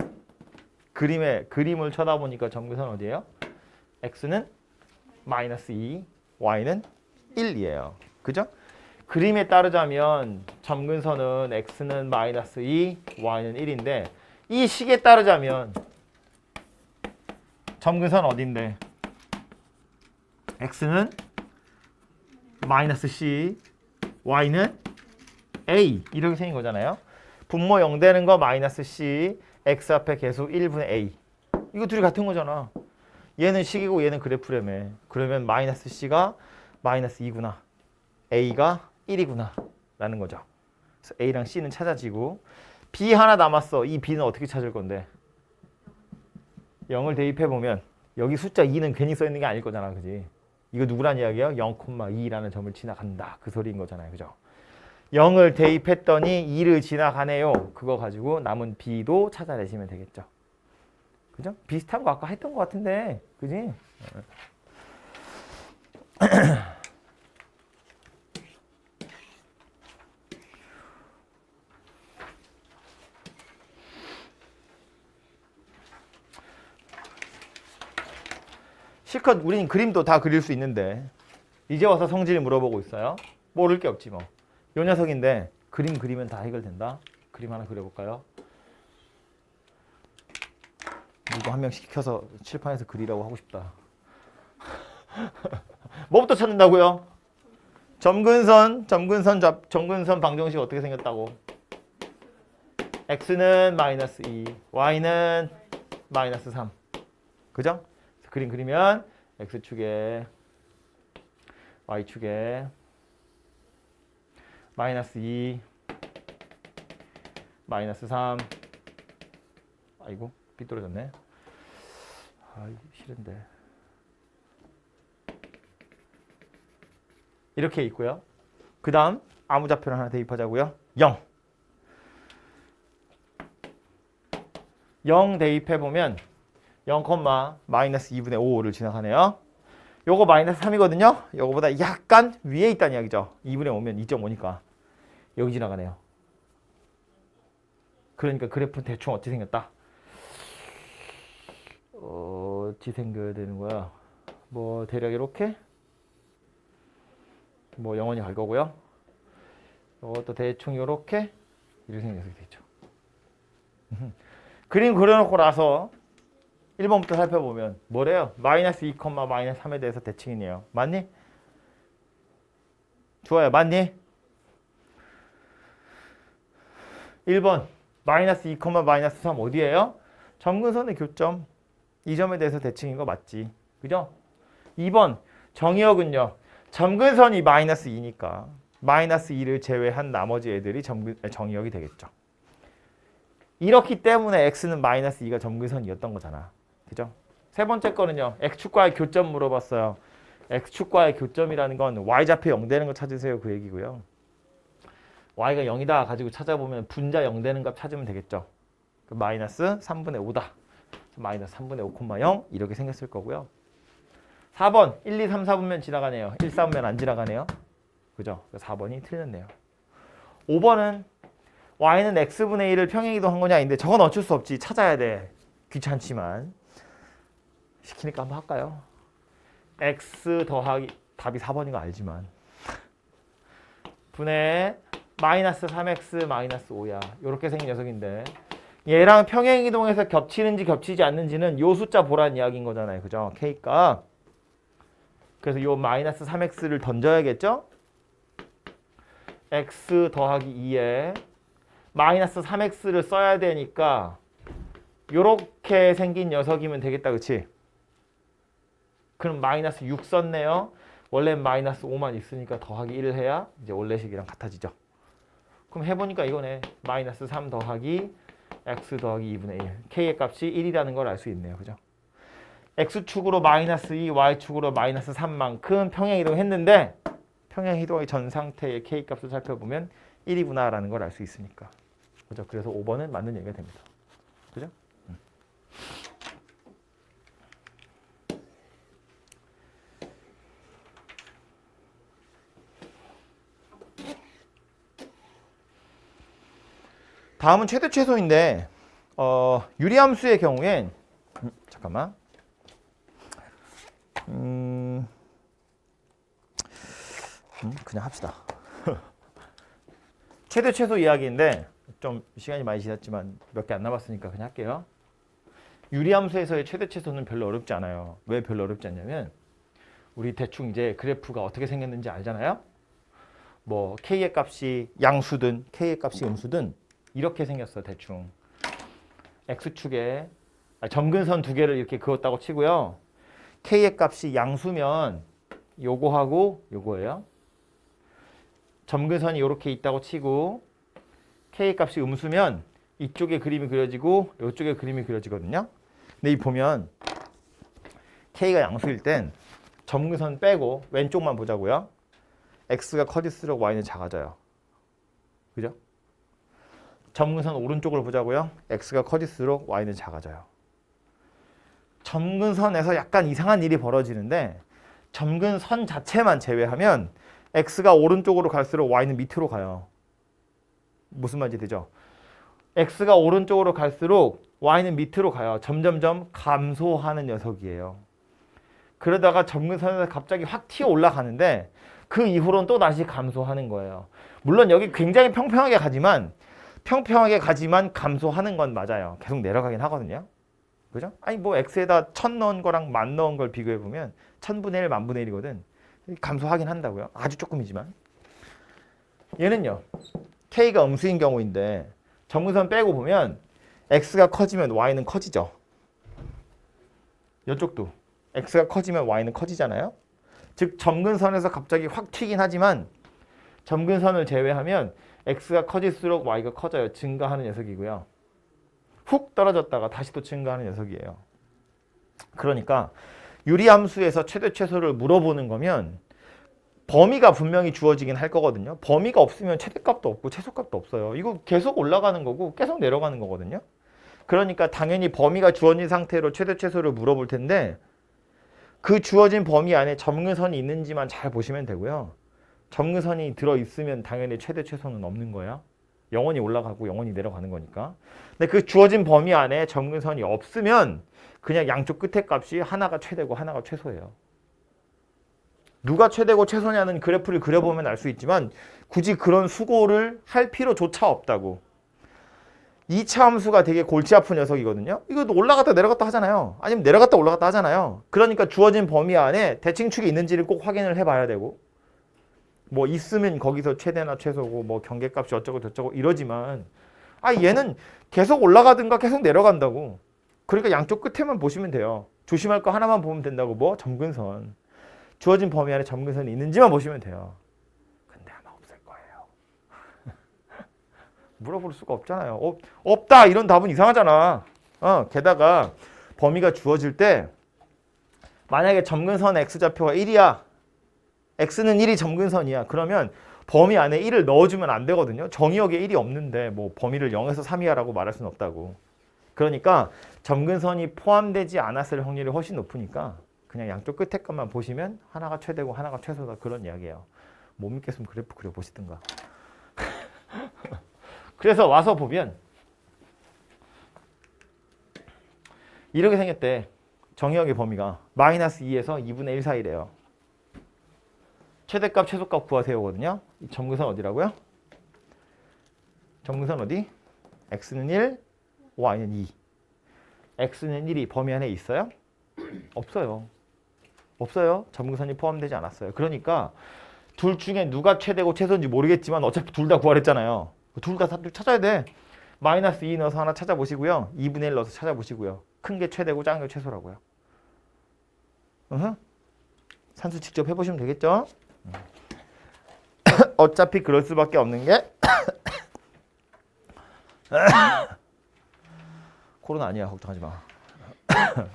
그림을 쳐다보니까 점근선 어디예요? x는 마이너스 2, y는 1이에요. 그죠? 그림에 따르자면 점근선은 x는 마이너스 2, y는 1인데 이 식에 따르자면 점근선 어딘데? x는 마이너스 c, y는 a 이렇게 생긴 거잖아요. 분모 0 되는 거 마이너스 c, x 앞에 계수 1분의 a. 이거 둘이 같은 거잖아. 얘는 식이고 얘는 그래프라며. 그러면 마이너스 c가 마이너스 2구나. a가 1이구나 라는 거죠. 그래서 a랑 c는 찾아지고 b 하나 남았어. 이 b는 어떻게 찾을 건데? 0을 대입해보면 여기 숫자 2는 괜히 써있는 게 아닐 거잖아. 그지? 이거 누구란 이야기예요? 0,2라는 점을 지나간다. 그 소리인 거잖아요. 그죠? 0을 대입했더니 2를 지나가네요. 그거 가지고 남은 b도 찾아내시면 되겠죠. 그죠? 비슷한 거 아까 했던 거 같은데. 그지? 실컷 우린 그림도 다 그릴 수 있는데 이제 와서 성질을 물어보고 있어요. 모를 게 없지 뭐. 요 녀석인데 그림 그리면 다 해결된다. 그림 하나 그려볼까요? 누구 한 명 시켜서 칠판에서 그리라고 하고 싶다. 뭐부터 찾는다고요? 점근선 방정식 어떻게 생겼다고? x는 마이너스 2, y는 마이너스 3. 그죠? 그림 그리면 x축에 y축에 마이너스 2 마이너스 3 아이고 삐뚤어졌네. 싫은데. 이렇게 있고요. 그 다음 아무 좌표를 하나 대입하자고요. 0. 0 대입해보면 0, 마이너스 2분의 5를 지나가네요. 요거 마이너스 3이거든요. 요거보다 약간 위에 있다는 이야기죠. 2분의 5면 2.5니까 여기 지나가네요. 그러니까 그래프는 대충 어찌 생겼다? 어찌 생겨야 되는 거야? 뭐 대략 이렇게 뭐 영원히 갈 거고요. 이것도 대충 이렇게 이렇게 생겨서 되죠. 그림 그려놓고 나서 1번부터 살펴보면 뭐래요? 마이너스 2, 마이너스 3에 대해서 대칭이네요. 맞니? 좋아요. 맞니? 1번 마이너스 2, 마이너스 3 어디예요? 점근선의 교점. 이 점에 대해서 대칭인 거 맞지? 그죠? 2번 정의역은요. 점근선이 마이너스 2니까 마이너스 2를 제외한 나머지 애들이 정의역이 되겠죠. 이렇기 때문에 x는 마이너스 2가 점근선이었던 거잖아. 그죠? 세 번째 거는요. x축과의 교점 물어봤어요. x축과의 교점이라는 건 y좌표 0 되는 거 찾으세요. 그 얘기고요. y가 0이다 가지고 찾아보면 분자 0 되는 값 찾으면 되겠죠. 마이너스 3분의 5다. 마이너스 3분의 5,0 이렇게 생겼을 거고요. 4번 1, 2, 3, 4분면 지나가네요. 1, 4분면 안 지나가네요. 그죠? 4번이 틀렸네요. 5번은 y는 x분의 1을 평행이동한 거냐인데 저건 어쩔 수 없지. 찾아야 돼. 귀찮지만. 시키니까 한번 할까요? x 더하기 답이 4번인 거 알지만 분의 마이너스 3x 마이너스 5야. 이렇게 생긴 녀석인데 얘랑 평행이동해서 겹치는지 겹치지 않는지는 요 숫자 보란 이야기인 거잖아요. 그죠? k값. 그래서 요 마이너스 3x를 던져야겠죠? x 더하기 2에 마이너스 3x를 써야 되니까 요렇게 생긴 녀석이면 되겠다. 그치? 그럼 마이너스 6 썼네요. 원래 마이너스 5만 있으니까 더하기 1을 해야 이제 원래식이랑 같아지죠. 그럼 해보니까 이거네. 마이너스 3 더하기 x 더하기 2분의 1. k의 값이 1이라는 걸 알 수 있네요. 그죠? x축으로 마이너스 2, y축으로 마이너스 3만큼 평행이동했는데 평행이동의 전 상태의 k 값을 살펴보면 1이구나 라는 걸 알 수 있으니까. 그죠? 그래서 5번은 맞는 얘기가 됩니다. 그죠? 다음은 최대 최소인데 유리함수의 경우엔 잠깐만 그냥 합시다. 최대 최소 이야기인데 좀 시간이 많이 지났지만 몇 개 안 남았으니까 그냥 할게요. 유리함수에서의 최대 최소는 별로 어렵지 않아요. 왜 별로 어렵지 않냐면 우리 대충 이제 그래프가 어떻게 생겼는지 알잖아요. 뭐 k의 값이 양수든 k의 값이 음수든 이렇게 생겼어. 대충 x축에 점근선 두 개를 이렇게 그었다고 치고요. k의 값이 양수면 요거하고 요거예요. 점근선이 이렇게 있다고 치고 k의 값이 음수면 이쪽에 그림이 그려지고 이쪽에 그림이 그려지거든요. 근데 이 보면 k가 양수일 땐 점근선 빼고 왼쪽만 보자고요. x가 커질수록 y는 작아져요. 그죠? 점근선 오른쪽을 보자고요. x가 커질수록 y는 작아져요. 점근선에서 약간 이상한 일이 벌어지는데 점근선 자체만 제외하면 x가 오른쪽으로 갈수록 y는 밑으로 가요. 무슨 말인지 되죠? x가 오른쪽으로 갈수록 y는 밑으로 가요. 점점점 감소하는 녀석이에요. 그러다가 점근선에서 갑자기 확 튀어 올라가는데 그 이후로는 또 다시 감소하는 거예요. 물론 여기 굉장히 평평하게 가지만 감소하는 건 맞아요. 계속 내려가긴 하거든요. 그죠? 아니 뭐 x에다 1000 넣은 거랑 1000 넣은 걸 비교해 보면 1000분의 1, 1000분의 1이거든. 감소하긴 한다고요. 아주 조금이지만. 얘는요. k가 음수인 경우인데 점근선 빼고 보면 x가 커지면 y는 커지죠. 이쪽도 x가 커지면 y는 커지잖아요. 즉 점근선에서 갑자기 확 튀긴 하지만 점근선을 제외하면 x가 커질수록 y가 커져요. 증가하는 녀석이고요. 훅 떨어졌다가 다시 또 증가하는 녀석이에요. 그러니까 유리함수에서 최대 최소를 물어보는 거면 범위가 분명히 주어지긴 할 거거든요. 범위가 없으면 최대값도 없고 최소값도 없어요. 이거 계속 올라가는 거고 계속 내려가는 거거든요. 그러니까 당연히 범위가 주어진 상태로 최대 최소를 물어볼 텐데 그 주어진 범위 안에 점근선이 있는지만 잘 보시면 되고요. 점근선이 들어있으면 당연히 최대 최소는 없는 거야. 영원히 올라가고 영원히 내려가는 거니까. 근데 그 주어진 범위 안에 점근선이 없으면 그냥 양쪽 끝에 값이 하나가 최대고 하나가 최소예요. 누가 최대고 최소냐는 그래프를 그려보면 알 수 있지만 굳이 그런 수고를 할 필요조차 없다고. 2차 함수가 되게 골치 아픈 녀석이거든요. 이것도 올라갔다 내려갔다 하잖아요. 아니면 내려갔다 올라갔다 하잖아요. 그러니까 주어진 범위 안에 대칭축이 있는지를 꼭 확인을 해봐야 되고 뭐 있으면 거기서 최대나 최소고 뭐 경계값이 어쩌고 저쩌고 이러지만 얘는 계속 올라가든가 계속 내려간다고. 그러니까 양쪽 끝에만 보시면 돼요. 조심할 거 하나만 보면 된다고. 뭐 점근선. 주어진 범위 안에 점근선이 있는지만 보시면 돼요. 근데 아마 없을 거예요. 물어볼 수가 없잖아요. 없다 이런 답은 이상하잖아. 게다가 범위가 주어질 때 만약에 점근선 x좌표가 1이야. x는 1이 점근선이야. 그러면 범위 안에 1을 넣어주면 안 되거든요. 정의역에 1이 없는데 뭐 범위를 0에서 3이야라고 말할 수는 없다고. 그러니까 점근선이 포함되지 않았을 확률이 훨씬 높으니까 그냥 양쪽 끝에 것만 보시면 하나가 최대고 하나가 최소다 그런 이야기예요. 못 믿겠으면 그래프 그려보시든가. 그래서 와서 보면 이렇게 생겼대. 정의역의 범위가 마이너스 2에서 2분의 1 사이래요. 최대값 최소값 구하세요거든요. 이 점근선 어디라고요? 점근선 어디? x는 1, y는 2. x는 1이 범위 안에 있어요? 없어요. 없어요. 점근선이 포함되지 않았어요. 그러니까 둘 중에 누가 최대고 최소인지 모르겠지만 어차피 둘 다 구하랬잖아요. 둘 다 찾아야 돼. 마이너스 2 넣어서 하나 찾아보시고요. 2분의 1 넣어서 찾아보시고요. 큰 게 최대고 작은 게 최소라고요. 산수 직접 해보시면 되겠죠? 어차피 그럴 수밖에 없는 게 코로나 아니야. 걱정하지 마.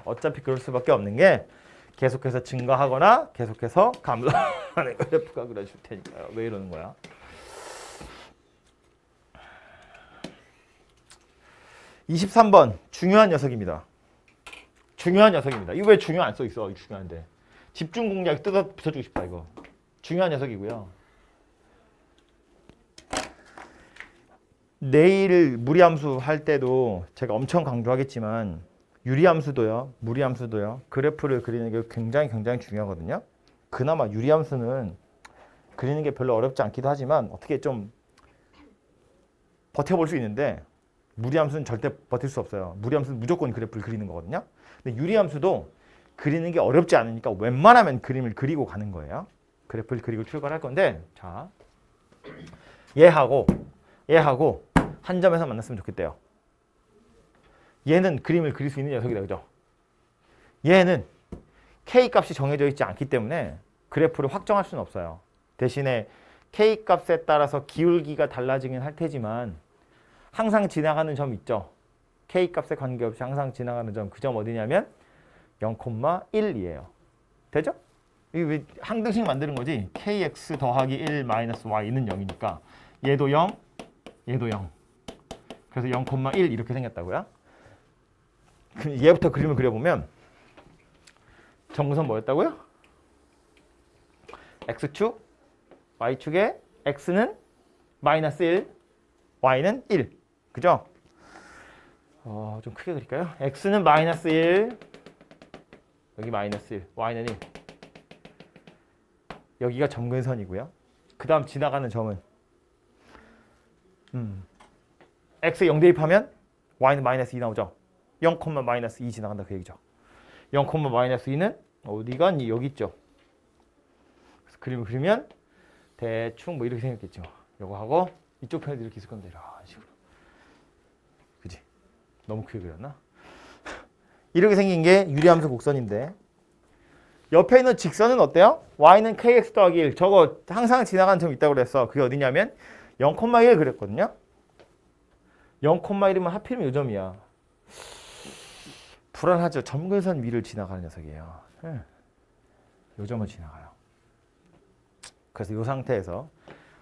어차피 그럴 수밖에 없는 게 계속해서 증가하거나 계속해서 감소하는 그래프가 그려질 테니까요. 왜 이러는 거야? (23번) 중요한 녀석입니다. 중요한 녀석입니다. 이거 왜 중요 안 써 있어? 이거 중요한데. 집중 공략 뜯어 붙여주고 싶다 이거. 중요한 녀석이고요. 내일 무리함수 할 때도 제가 엄청 강조하겠지만 유리함수도요, 무리함수도요. 그래프를 그리는 게 굉장히 중요하거든요. 그나마 유리함수는 그리는 게 별로 어렵지 않기도 하지만 어떻게 좀 버텨볼 수 있는데 무리함수는 절대 버틸 수 없어요. 무리함수는 무조건 그래프를 그리는 거거든요. 근데 유리함수도 그리는 게 어렵지 않으니까 웬만하면 그림을 그리고 가는 거예요. 그래프를 그리고 출발할 건데 자, 얘하고 한 점에서 만났으면 좋겠대요. 얘는 그림을 그릴 수 있는 녀석이다. 그죠? 얘는 K 값이 정해져 있지 않기 때문에 그래프를 확정할 수는 없어요. 대신에 K 값에 따라서 기울기가 달라지긴 할 테지만 항상 지나가는 점 있죠. K 값에 관계없이 항상 지나가는 점. 그 점 어디냐면 0,1이에요. 되죠? 이게 왜 항등식 만드는 거지? KX 더하기 1 마이너스 Y는 0이니까 얘도 0, 얘도 0. 그래서 0,1 이렇게 생겼다고요? 얘부터 그림을 그려보면 점근선 뭐였다고요? X축, Y축에 X는 마이너스 1, Y는 1. 그죠? 좀 크게 그릴까요? X는 마이너스 1, 여기 마이너스 1, Y는 1. 여기가 점근선이고요. 그 다음 지나가는 점은 X에 0 대입하면 Y는 마이너스 2 나오죠. 0, 마이너스 2 지나간다 그 얘기죠. 0, 마이너스 2는 어디 갔니? 여기 있죠. 그래서 그림을 그리면 대충 뭐 이렇게 생겼겠죠. 요거 하고 이쪽 편에도 이렇게 있을 건데 이런 식으로. 그지? 너무 크게 그렸나? 이렇게 생긴 게 유리함수 곡선인데 옆에 있는 직선은 어때요? Y는 KX 더하기 1. 저거 항상 지나가는 점 있다고 그랬어. 그게 어디냐면 0,1 그랬거든요. 0,1이면 하필이면 요 점이야. 불안하죠. 점근선 위를 지나가는 녀석이에요. 요 점을 지나가요. 그래서 이 상태에서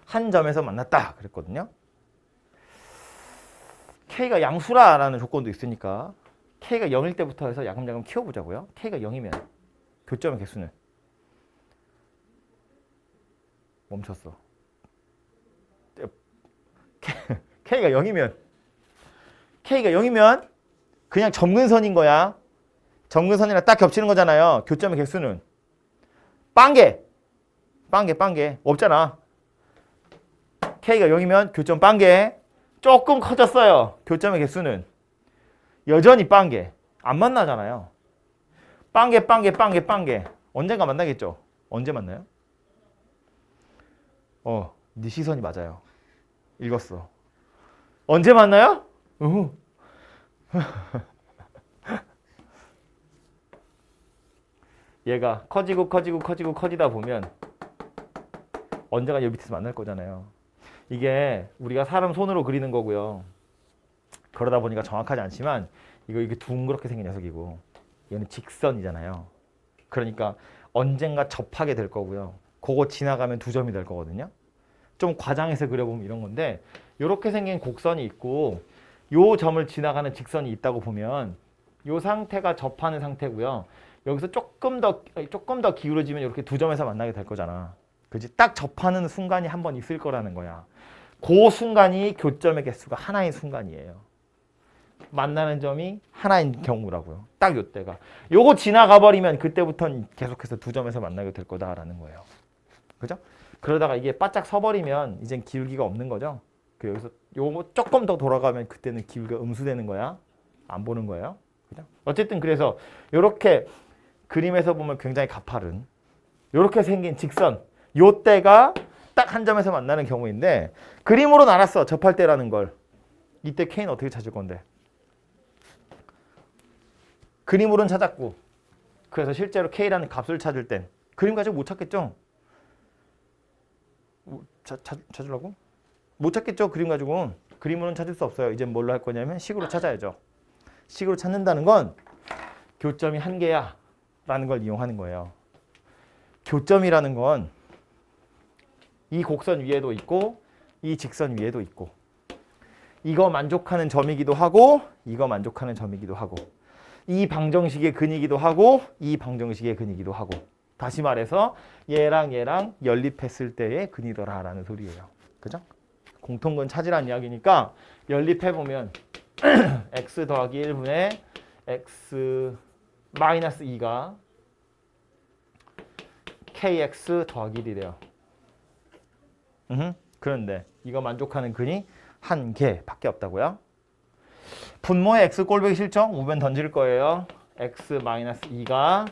한 점에서 만났다 그랬거든요. K가 양수라라는 조건도 있으니까 K가 0일 때부터 해서 야금야금 키워보자고요. K가 0이면 교점의 개수는 멈췄어. K가 0이면 그냥 점근선인 거야. 점근선이랑 딱 겹치는 거잖아요. 교점의 개수는 빵개 없잖아. K가 0이면 교점 빵개. 조금 커졌어요. 교점의 개수는 여전히 빵개. 안 만나잖아요. 빵개. 언젠가 만나겠죠. 언제 만나요? 네 시선이 맞아요. 읽었어. 언제 만나요? 얘가 커지다 보면 언젠가 여기 밑에서 만날 거잖아요. 이게 우리가 사람 손으로 그리는 거고요. 그러다 보니까 정확하지 않지만 이게 둥그렇게 생긴 녀석이고 얘는 직선이잖아요. 그러니까 언젠가 접하게 될 거고요. 그거 지나가면 두 점이 될 거거든요. 좀 과장해서 그려보면 이런 건데 이렇게 생긴 곡선이 있고 요 점을 지나가는 직선이 있다고 보면 요 상태가 접하는 상태고요. 여기서 조금 더 기울어지면 이렇게 두 점에서 만나게 될 거잖아. 그지? 딱 접하는 순간이 한 번 있을 거라는 거야. 그 순간이 교점의 개수가 하나인 순간이에요. 만나는 점이 하나인 경우라고요. 딱 요때가. 요거 지나가 버리면 그때부터는 계속해서 두 점에서 만나게 될 거다라는 거예요. 그죠? 그러다가 이게 바짝 서버리면 이젠 기울기가 없는 거죠. 여기서 요거 조금 더 돌아가면 그때는 기울기가 음수되는 거야. 안 보는 거예요. 그죠? 어쨌든 그래서 요렇게 그림에서 보면 굉장히 가파른 요렇게 생긴 직선 요때가 딱 한 점에서 만나는 경우인데 그림으로는 알았어. 접할 때라는 걸. 이때 K는 어떻게 찾을 건데? 그림으로는 찾았고 그래서 실제로 K라는 값을 찾을 땐 그림 가지고 못 찾겠죠? 찾으려고? 못 찾겠죠? 그림 가지고. 그림으로는 찾을 수 없어요. 이제 뭘로 할 거냐면 식으로 찾아야죠. 식으로 찾는다는 건 교점이 한 개야 라는 걸 이용하는 거예요. 교점이라는 건 이 곡선 위에도 있고 이 직선 위에도 있고 이거 만족하는 점이기도 하고 이거 만족하는 점이기도 하고 이 방정식의 근이기도 하고 이 방정식의 근이기도 하고 다시 말해서 얘랑 연립했을 때의 근이더라라는 소리예요. 그죠? 공통근 찾으라는 이야기니까 연립해보면 x 더하기 1분의 x 마이너스 2가 kx 더하기 1이래요. 그런데 이거 만족하는 근이 한 개밖에 없다고요? 분모의 x 꼴보기 싫죠? 우변 던질 거예요. x 마이너스 2가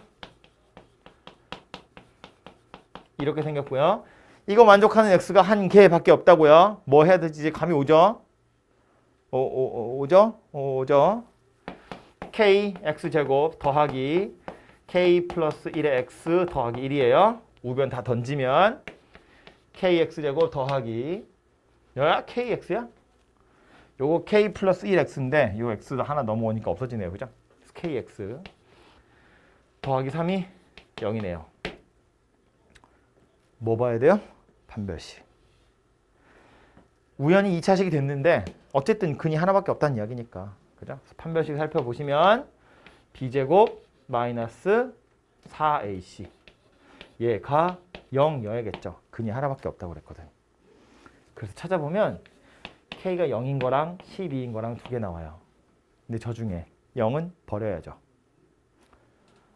이렇게 생겼고요. 이거 만족하는 x가 한 개밖에 없다고요. 뭐 해야 되지? 이제 감이 오죠? 오죠? k x제곱 더하기 k 플러스 1의 x 더하기 1이에요. 우변 다 던지면 kx제곱 더하기 여야 kx야? 요거 k 플러스 1x인데 요 x도 하나 넘어오니까 없어지네요. 그죠? kx 더하기 3이 0이네요. 뭐 봐야 돼요? 판별식. 우연히 2차식이 됐는데 어쨌든 근이 하나밖에 없다는 이야기니까. 그죠? 판별식 살펴보시면 b제곱 마이너스 4ac 얘가 0여야겠죠. 근이 하나밖에 없다고 그랬거든. 그래서 찾아보면 k가 0인 거랑 12인 거랑 두 개 나와요. 근데 저 중에 0은 버려야죠.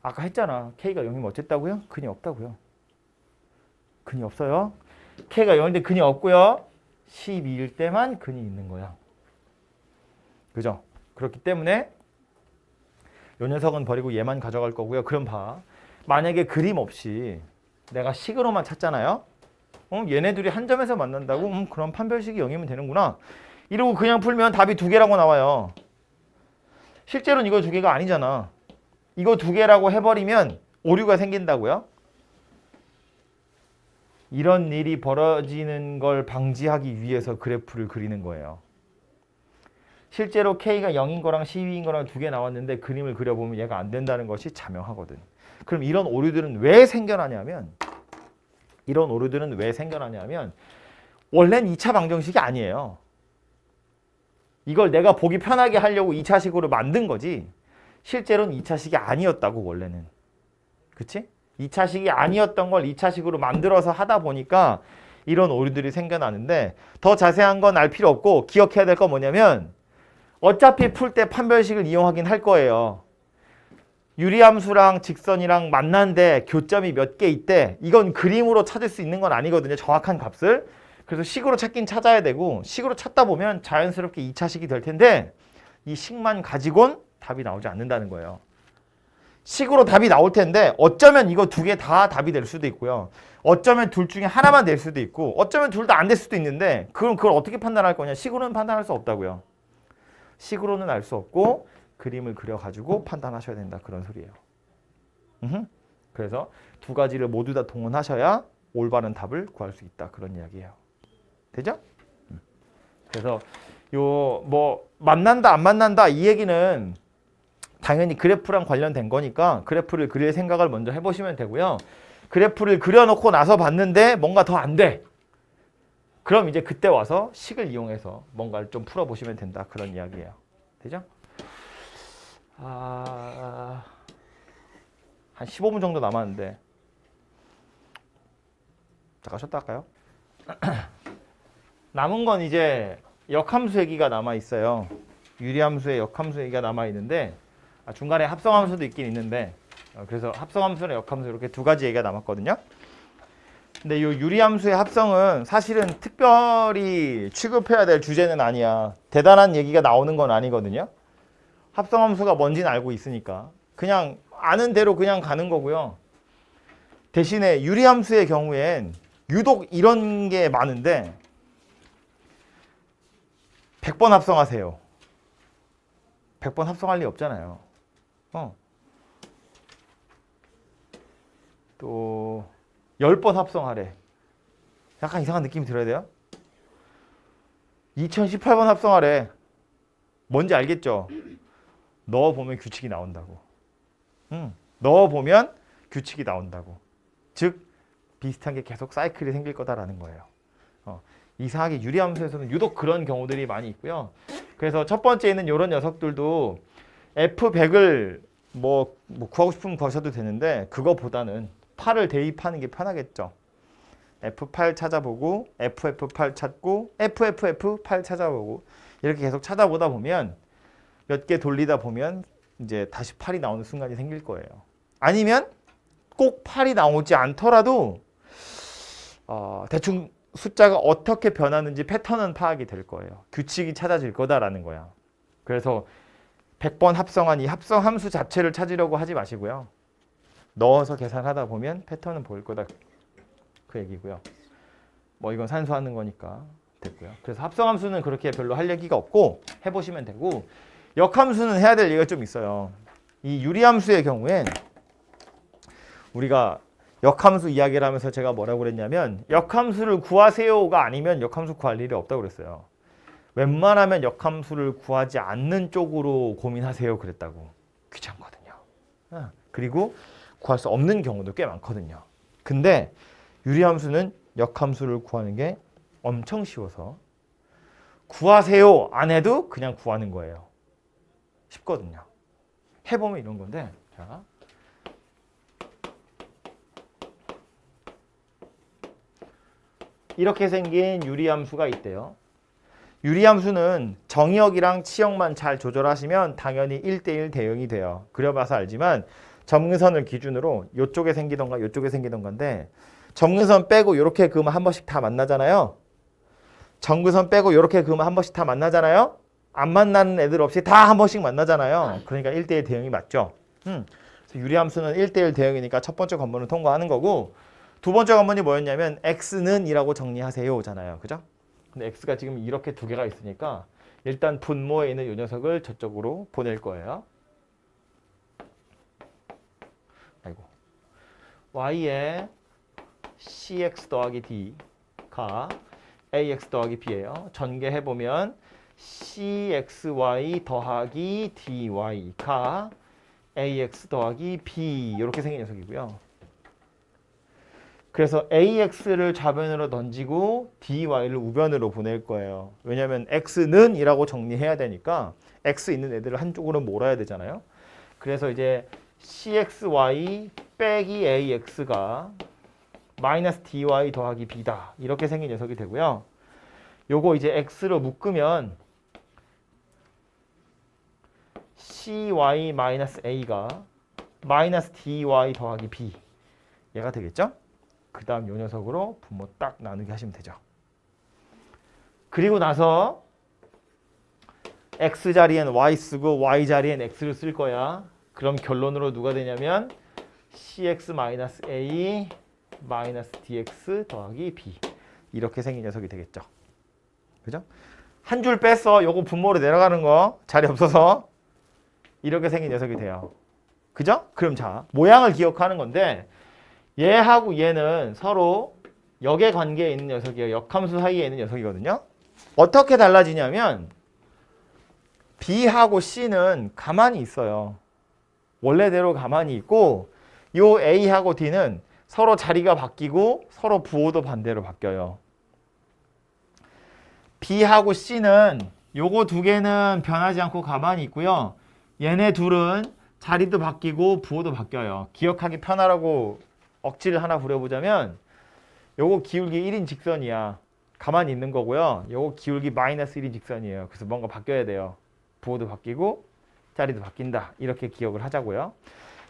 아까 했잖아. k가 0이면 어쨌다고요? 근이 없다고요. 근이 없어요. k가 0인데 근이 없고요. 12일 때만 근이 있는 거야. 그죠? 그렇기 때문에 요 녀석은 버리고 얘만 가져갈 거고요. 그럼 봐. 만약에 그림 없이 내가 식으로만 찾잖아요. 얘네 둘이 한 점에서 만난다고? 그럼 판별식이 0이면 되는구나. 이러고 그냥 풀면 답이 두 개라고 나와요. 실제로는 이거 두 개가 아니잖아. 이거 두 개라고 해버리면 오류가 생긴다고요? 이런 일이 벌어지는 걸 방지하기 위해서 그래프를 그리는 거예요. 실제로 K가 0인 거랑 12인 거랑 두 개 나왔는데 그림을 그려보면 얘가 안 된다는 것이 자명하거든. 그럼 이런 오류들은 왜 생겨나냐면 원래는 2차 방정식이 아니에요. 이걸 내가 보기 편하게 하려고 2차식으로 만든 거지 실제로는 2차식이 아니었다고 원래는. 그치? 2차식이 아니었던 걸 2차식으로 만들어서 하다 보니까 이런 오류들이 생겨나는데 더 자세한 건 알 필요 없고 기억해야 될 건 뭐냐면 어차피 풀 때 판별식을 이용하긴 할 거예요. 유리함수랑 직선이랑 만난데 교점이 몇 개 있대. 이건 그림으로 찾을 수 있는 건 아니거든요. 정확한 값을. 그래서 식으로 찾긴 찾아야 되고 식으로 찾다 보면 자연스럽게 2차식이 될 텐데 이 식만 가지고는 답이 나오지 않는다는 거예요. 식으로 답이 나올 텐데 어쩌면 이거 두 개 다 답이 될 수도 있고요. 어쩌면 둘 중에 하나만 될 수도 있고 어쩌면 둘 다 안 될 수도 있는데 그럼 그걸 어떻게 판단할 거냐. 식으로는 판단할 수 없다고요. 식으로는 알 수 없고 그림을 그려가지고 판단하셔야 된다. 그런 소리예요. 그래서 두 가지를 모두 다 동원하셔야 올바른 답을 구할 수 있다. 그런 이야기예요. 되죠? 그래서 요 뭐 만난다 안 만난다 이 얘기는 당연히 그래프랑 관련된 거니까 그래프를 그릴 생각을 먼저 해보시면 되고요. 그래프를 그려놓고 나서 봤는데 뭔가 더 안 돼. 그럼 이제 그때 와서 식을 이용해서 뭔가를 좀 풀어보시면 된다. 그런 이야기예요. 되죠? 한 15분 정도 남았는데 잠깐 쉬었다 할까요? 남은 건 이제 역함수 얘기가 남아있어요. 유리함수의 역함수 얘기가 남아있는데 중간에 합성함수도 있긴 있는데 그래서 합성함수랑 역함수 이렇게 두 가지 얘기가 남았거든요. 근데 이 유리함수의 합성은 사실은 특별히 취급해야 될 주제는 아니야. 대단한 얘기가 나오는 건 아니거든요. 합성함수가 뭔지는 알고 있으니까 그냥 아는 대로 그냥 가는 거고요. 대신에 유리함수의 경우엔 유독 이런 게 많은데 100번 합성하세요. 100번 합성할 리 없잖아요. 또 10번 합성하래. 약간 이상한 느낌이 들어야 돼요. 2018번 합성하래. 뭔지 알겠죠? 넣어보면 규칙이 나온다고. 넣어보면 규칙이 나온다고. 즉 비슷한 게 계속 사이클이 생길 거다라는 거예요. 이상하게 유리함수에서는 유독 그런 경우들이 많이 있고요. 그래서 첫 번째는 이런 녀석들도 F100을 뭐 구하고 싶으면 구하셔도 되는데 그거보다는 8을 대입하는 게 편하겠죠. F8 찾아보고 FF8 찾고 FFF8 찾아보고 이렇게 계속 찾아보다 보면 몇 개 돌리다 보면 이제 다시 8이 나오는 순간이 생길 거예요. 아니면 꼭 8이 나오지 않더라도 대충 숫자가 어떻게 변하는지 패턴은 파악이 될 거예요. 규칙이 찾아질 거다라는 거야. 그래서 100번 합성한 이 합성함수 자체를 찾으려고 하지 마시고요. 넣어서 계산하다 보면 패턴은 보일 거다. 그 얘기고요. 뭐 이건 산수하는 거니까 됐고요. 그래서 합성함수는 그렇게 별로 할 얘기가 없고 해보시면 되고 역함수는 해야 될 얘기가 좀 있어요. 이 유리함수의 경우엔 우리가 역함수 이야기를 하면서 제가 뭐라고 그랬냐면 역함수를 구하세요가 아니면 역함수 구할 일이 없다고 그랬어요. 웬만하면 역함수를 구하지 않는 쪽으로 고민하세요 그랬다고. 귀찮거든요. 그리고 구할 수 없는 경우도 꽤 많거든요. 근데 유리함수는 역함수를 구하는 게 엄청 쉬워서 구하세요 안 해도 그냥 구하는 거예요. 쉽거든요. 해보면 이런 건데 자. 이렇게 생긴 유리함수가 있대요. 유리함수는 정의역이랑 치역만 잘 조절하시면 당연히 1대1 대응이 돼요. 그려봐서 알지만 점근선을 기준으로 이쪽에 생기던가 이쪽에 생기던가인데 점근선 빼고 이렇게 그으면 한 번씩 다 만나잖아요. 점근선 빼고 이렇게 그으면 한 번씩 다 만나잖아요. 안 만나는 애들 없이 다 한 번씩 만나잖아요. 그러니까 1대1 대응이 맞죠. 그래서 유리함수는 1대1 대응이니까 첫 번째 관문을 통과하는 거고 두 번째 관문이 뭐였냐면 x는 이라고 정리하세요 잖아요. 그죠? 근데 x가 지금 이렇게 두 개가 있으니까 일단 분모에 있는 이 녀석을 저쪽으로 보낼 거예요. 아이고. y에 cx 더하기 d가 ax 더하기 b예요. 전개해보면 cxy 더하기 dy가 ax 더하기 b 이렇게 생긴 녀석이고요. 그래서 AX를 좌변으로 던지고 DY를 우변으로 보낼 거예요. 왜냐하면 X는 이라고 정리해야 되니까 X 있는 애들을 한쪽으로 몰아야 되잖아요. 그래서 이제 CXY 빼기 AX가 마이너스 DY 더하기 B다. 이렇게 생긴 녀석이 되고요. 요거 이제 X로 묶으면 CY 마이너스 A가 마이너스 DY 더하기 B 얘가 되겠죠? 그 다음 요 녀석으로 분모 딱 나누게 하시면 되죠. 그리고 나서 X 자리엔 Y 쓰고 Y 자리엔 X를 쓸 거야. 그럼 결론으로 누가 되냐면 CX 마이너스 A 마이너스 DX 더하기 B 이렇게 생긴 녀석이 되겠죠. 그죠? 한 줄 뺐어. 요거 분모로 내려가는 거 자리 없어서 이렇게 생긴 녀석이 돼요. 그죠? 그럼 자 모양을 기억하는 건데 얘하고 얘는 서로 역의 관계에 있는 녀석이에요. 역함수 사이에 있는 녀석이거든요. 어떻게 달라지냐면 B하고 C는 가만히 있어요. 원래대로 가만히 있고 요 A하고 D는 서로 자리가 바뀌고 서로 부호도 반대로 바뀌어요. B하고 C는 요거 두 개는 변하지 않고 가만히 있고요. 얘네 둘은 자리도 바뀌고 부호도 바뀌어요. 기억하기 편하라고 억지를 하나 부려보자면 요거 기울기 1인 직선이야. 가만히 있는 거고요. 요거 기울기 마이너스 1인 직선이에요. 그래서 뭔가 바뀌어야 돼요. 부호도 바뀌고 자리도 바뀐다. 이렇게 기억을 하자고요.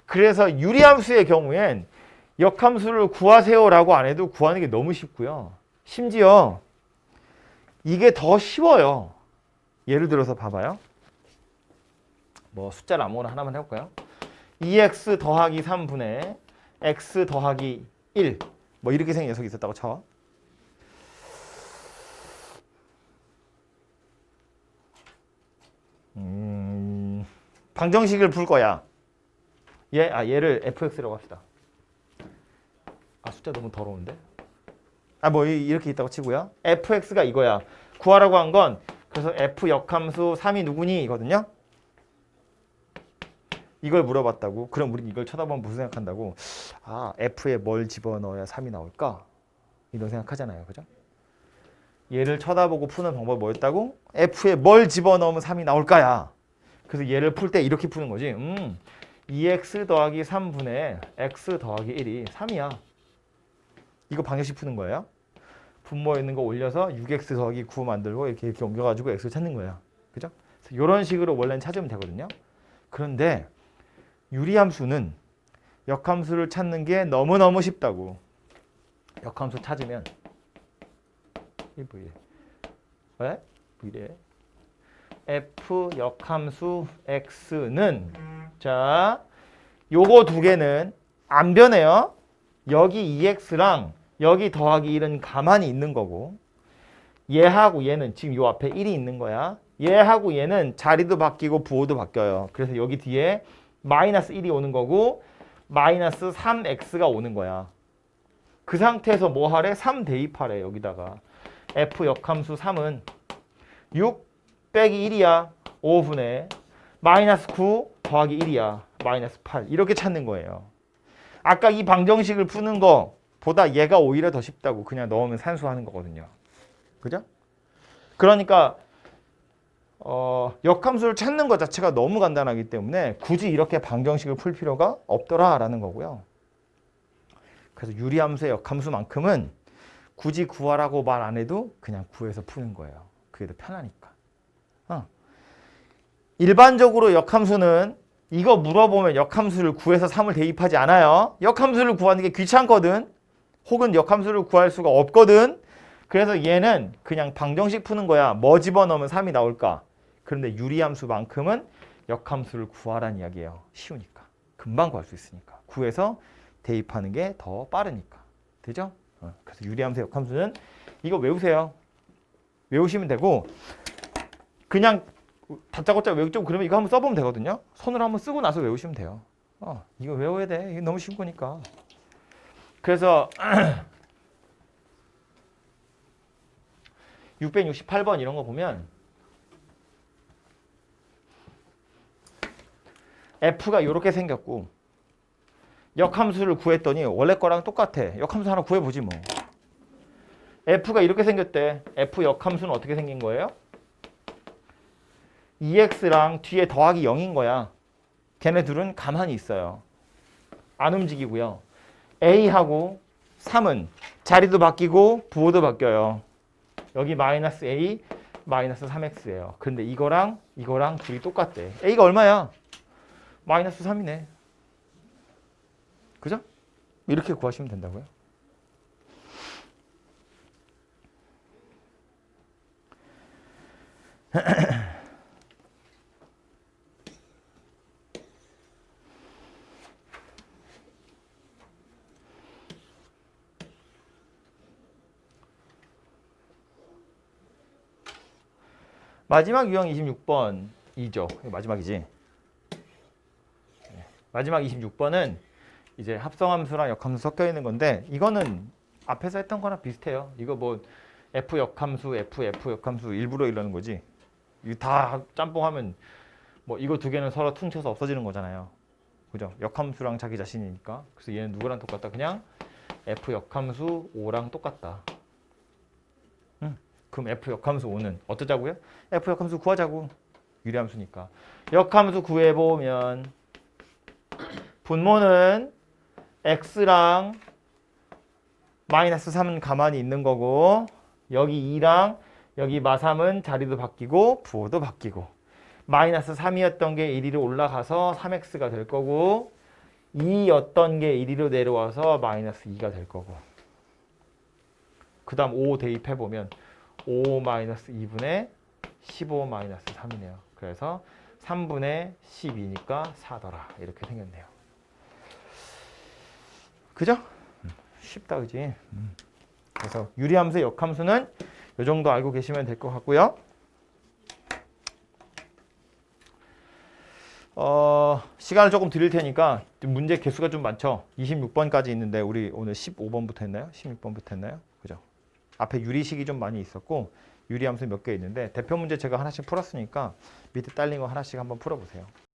그래서 유리함수의 경우엔 역함수를 구하세요라고 안 해도 구하는 게 너무 쉽고요. 심지어 이게 더 쉬워요. 예를 들어서 봐봐요. 뭐 숫자를 아무거나 하나만 해볼까요? 2x 더하기 3분의 x 더하기 1 뭐 이렇게 생긴 녀석이 있었다고 쳐. 방정식을 풀 거야. 얘를 fx라고 합시다. 숫자 너무 더러운데? 뭐 이렇게 있다고 치고요. fx가 이거야. 구하라고 한 건 그래서 f 역함수 3이 누구니? 이거든요. 이걸 물어봤다고. 그럼 우리 이걸 쳐다보면 무슨 생각한다고? f에 뭘 집어넣어야 3이 나올까? 이런 생각하잖아요. 그죠? 얘를 쳐다보고 푸는 방법이 뭐였다고? f에 뭘 집어넣으면 3이 나올까야. 그래서 얘를 풀 때 이렇게 푸는 거지. 2x 더하기 3분의 x 더하기 1이 3이야. 이거 방정식 푸는 거예요. 분모에 있는 거 올려서 6x 더하기 9 만들고 이렇게 옮겨가지고 x를 찾는 거예요. 그죠? 이런 식으로 원래는 찾으면 되거든요. 그런데 유리함수는 역함수를 찾는 게 너무너무 쉽다고. 역함수 찾으면 이게 뭐래? 왜? 이래? f 역함수 x는 자 요거 두 개는 안 변해요. 여기 2x랑 여기 더하기 1은 가만히 있는 거고 얘하고 얘는 지금 요 앞에 1이 있는 거야. 얘하고 얘는 자리도 바뀌고 부호도 바뀌어요. 그래서 여기 뒤에 마이너스 1이 오는 거고 마이너스 3x가 오는 거야. 그 상태에서 뭐 하래? 3 대입하래 여기다가. f 역함수 3은 6 빼기 1이야. 5분의 마이너스 9 더하기 1이야. 마이너스 8 이렇게 찾는 거예요. 아까 이 방정식을 푸는 거보다 얘가 오히려 더 쉽다고. 그냥 넣으면 산수하는 거거든요. 그죠? 그러니까 역함수를 찾는 것 자체가 너무 간단하기 때문에 굳이 이렇게 방정식을 풀 필요가 없더라라는 거고요. 그래서 유리함수의 역함수만큼은 굳이 구하라고 말 안 해도 그냥 구해서 푸는 거예요. 그게 더 편하니까. 일반적으로 역함수는 이거 물어보면 역함수를 구해서 3을 대입하지 않아요. 역함수를 구하는 게 귀찮거든. 혹은 역함수를 구할 수가 없거든. 그래서 얘는 그냥 방정식 푸는 거야. 뭐 집어넣으면 3이 나올까? 그런데 유리함수만큼은 역함수를 구하라는 이야기예요. 쉬우니까. 금방 구할 수 있으니까. 구해서 대입하는 게 더 빠르니까. 되죠? 그래서 유리함수 역함수는 이거 외우세요. 외우시면 되고 그냥 다짜고짜 외우고 좀 그러면 이거 한번 써보면 되거든요. 손으로 한번 쓰고 나서 외우시면 돼요. 이거 외워야 돼. 이게 너무 쉬운 거니까. 그래서 668번 이런 거 보면 F가 이렇게 생겼고 역함수를 구했더니 원래 거랑 똑같아. 역함수 하나 구해보지 뭐. f가 이렇게 생겼대. f 역함수는 어떻게 생긴 거예요? 2x랑 뒤에 더하기 0인 거야. 걔네 둘은 가만히 있어요. 안 움직이고요. a하고 3은 자리도 바뀌고 부호도 바뀌어요. 여기 마이너스 a, 마이너스 3x예요. 근데 이거랑 둘이 똑같대. a가 얼마야? 마이너스 3이네. 그죠? 이렇게 구하시면 된다고요. 마지막 유형 26번이죠. 마지막이지. 마지막 26번은 이제 합성함수랑 역함수 섞여 있는 건데 이거는 앞에서 했던 거랑 비슷해요. 이거 뭐 f 역함수, f 역함수 일부러 이러는 거지. 이거 다 짬뽕하면 뭐 이거 두 개는 서로 퉁쳐서 없어지는 거잖아요. 그죠? 역함수랑 자기 자신이니까. 그래서 얘는 누구랑 똑같다? 그냥 f 역함수 5랑 똑같다. 그럼 f 역함수 5는 어쩌자고요? f 역함수 구하자고. 유리함수니까. 역함수 구해보면 분모는 x랑 마이너스 3은 가만히 있는 거고 여기 2랑 여기 마3은 자리도 바뀌고 부호도 바뀌고 마이너스 3이었던 게 1위로 올라가서 3x가 될 거고 2였던 게 1위로 내려와서 마이너스 2가 될 거고 그 다음 5 대입해보면 5 마이너스 2분의 15 마이너스 3이네요. 그래서 3분의 12니까 4더라. 이렇게 생겼네요. 그죠? 쉽다, 그지? 그래서 유리함수, 역함수는 이 정도 알고 계시면 될 것 같고요. 시간을 조금 드릴 테니까 문제 개수가 좀 많죠. 26번까지 있는데 우리 오늘 15번부터 했나요? 16번부터 했나요? 그죠? 앞에 유리식이 좀 많이 있었고 유리함수 몇 개 있는데 대표 문제 제가 하나씩 풀었으니까 밑에 딸린 거 하나씩 한번 풀어보세요.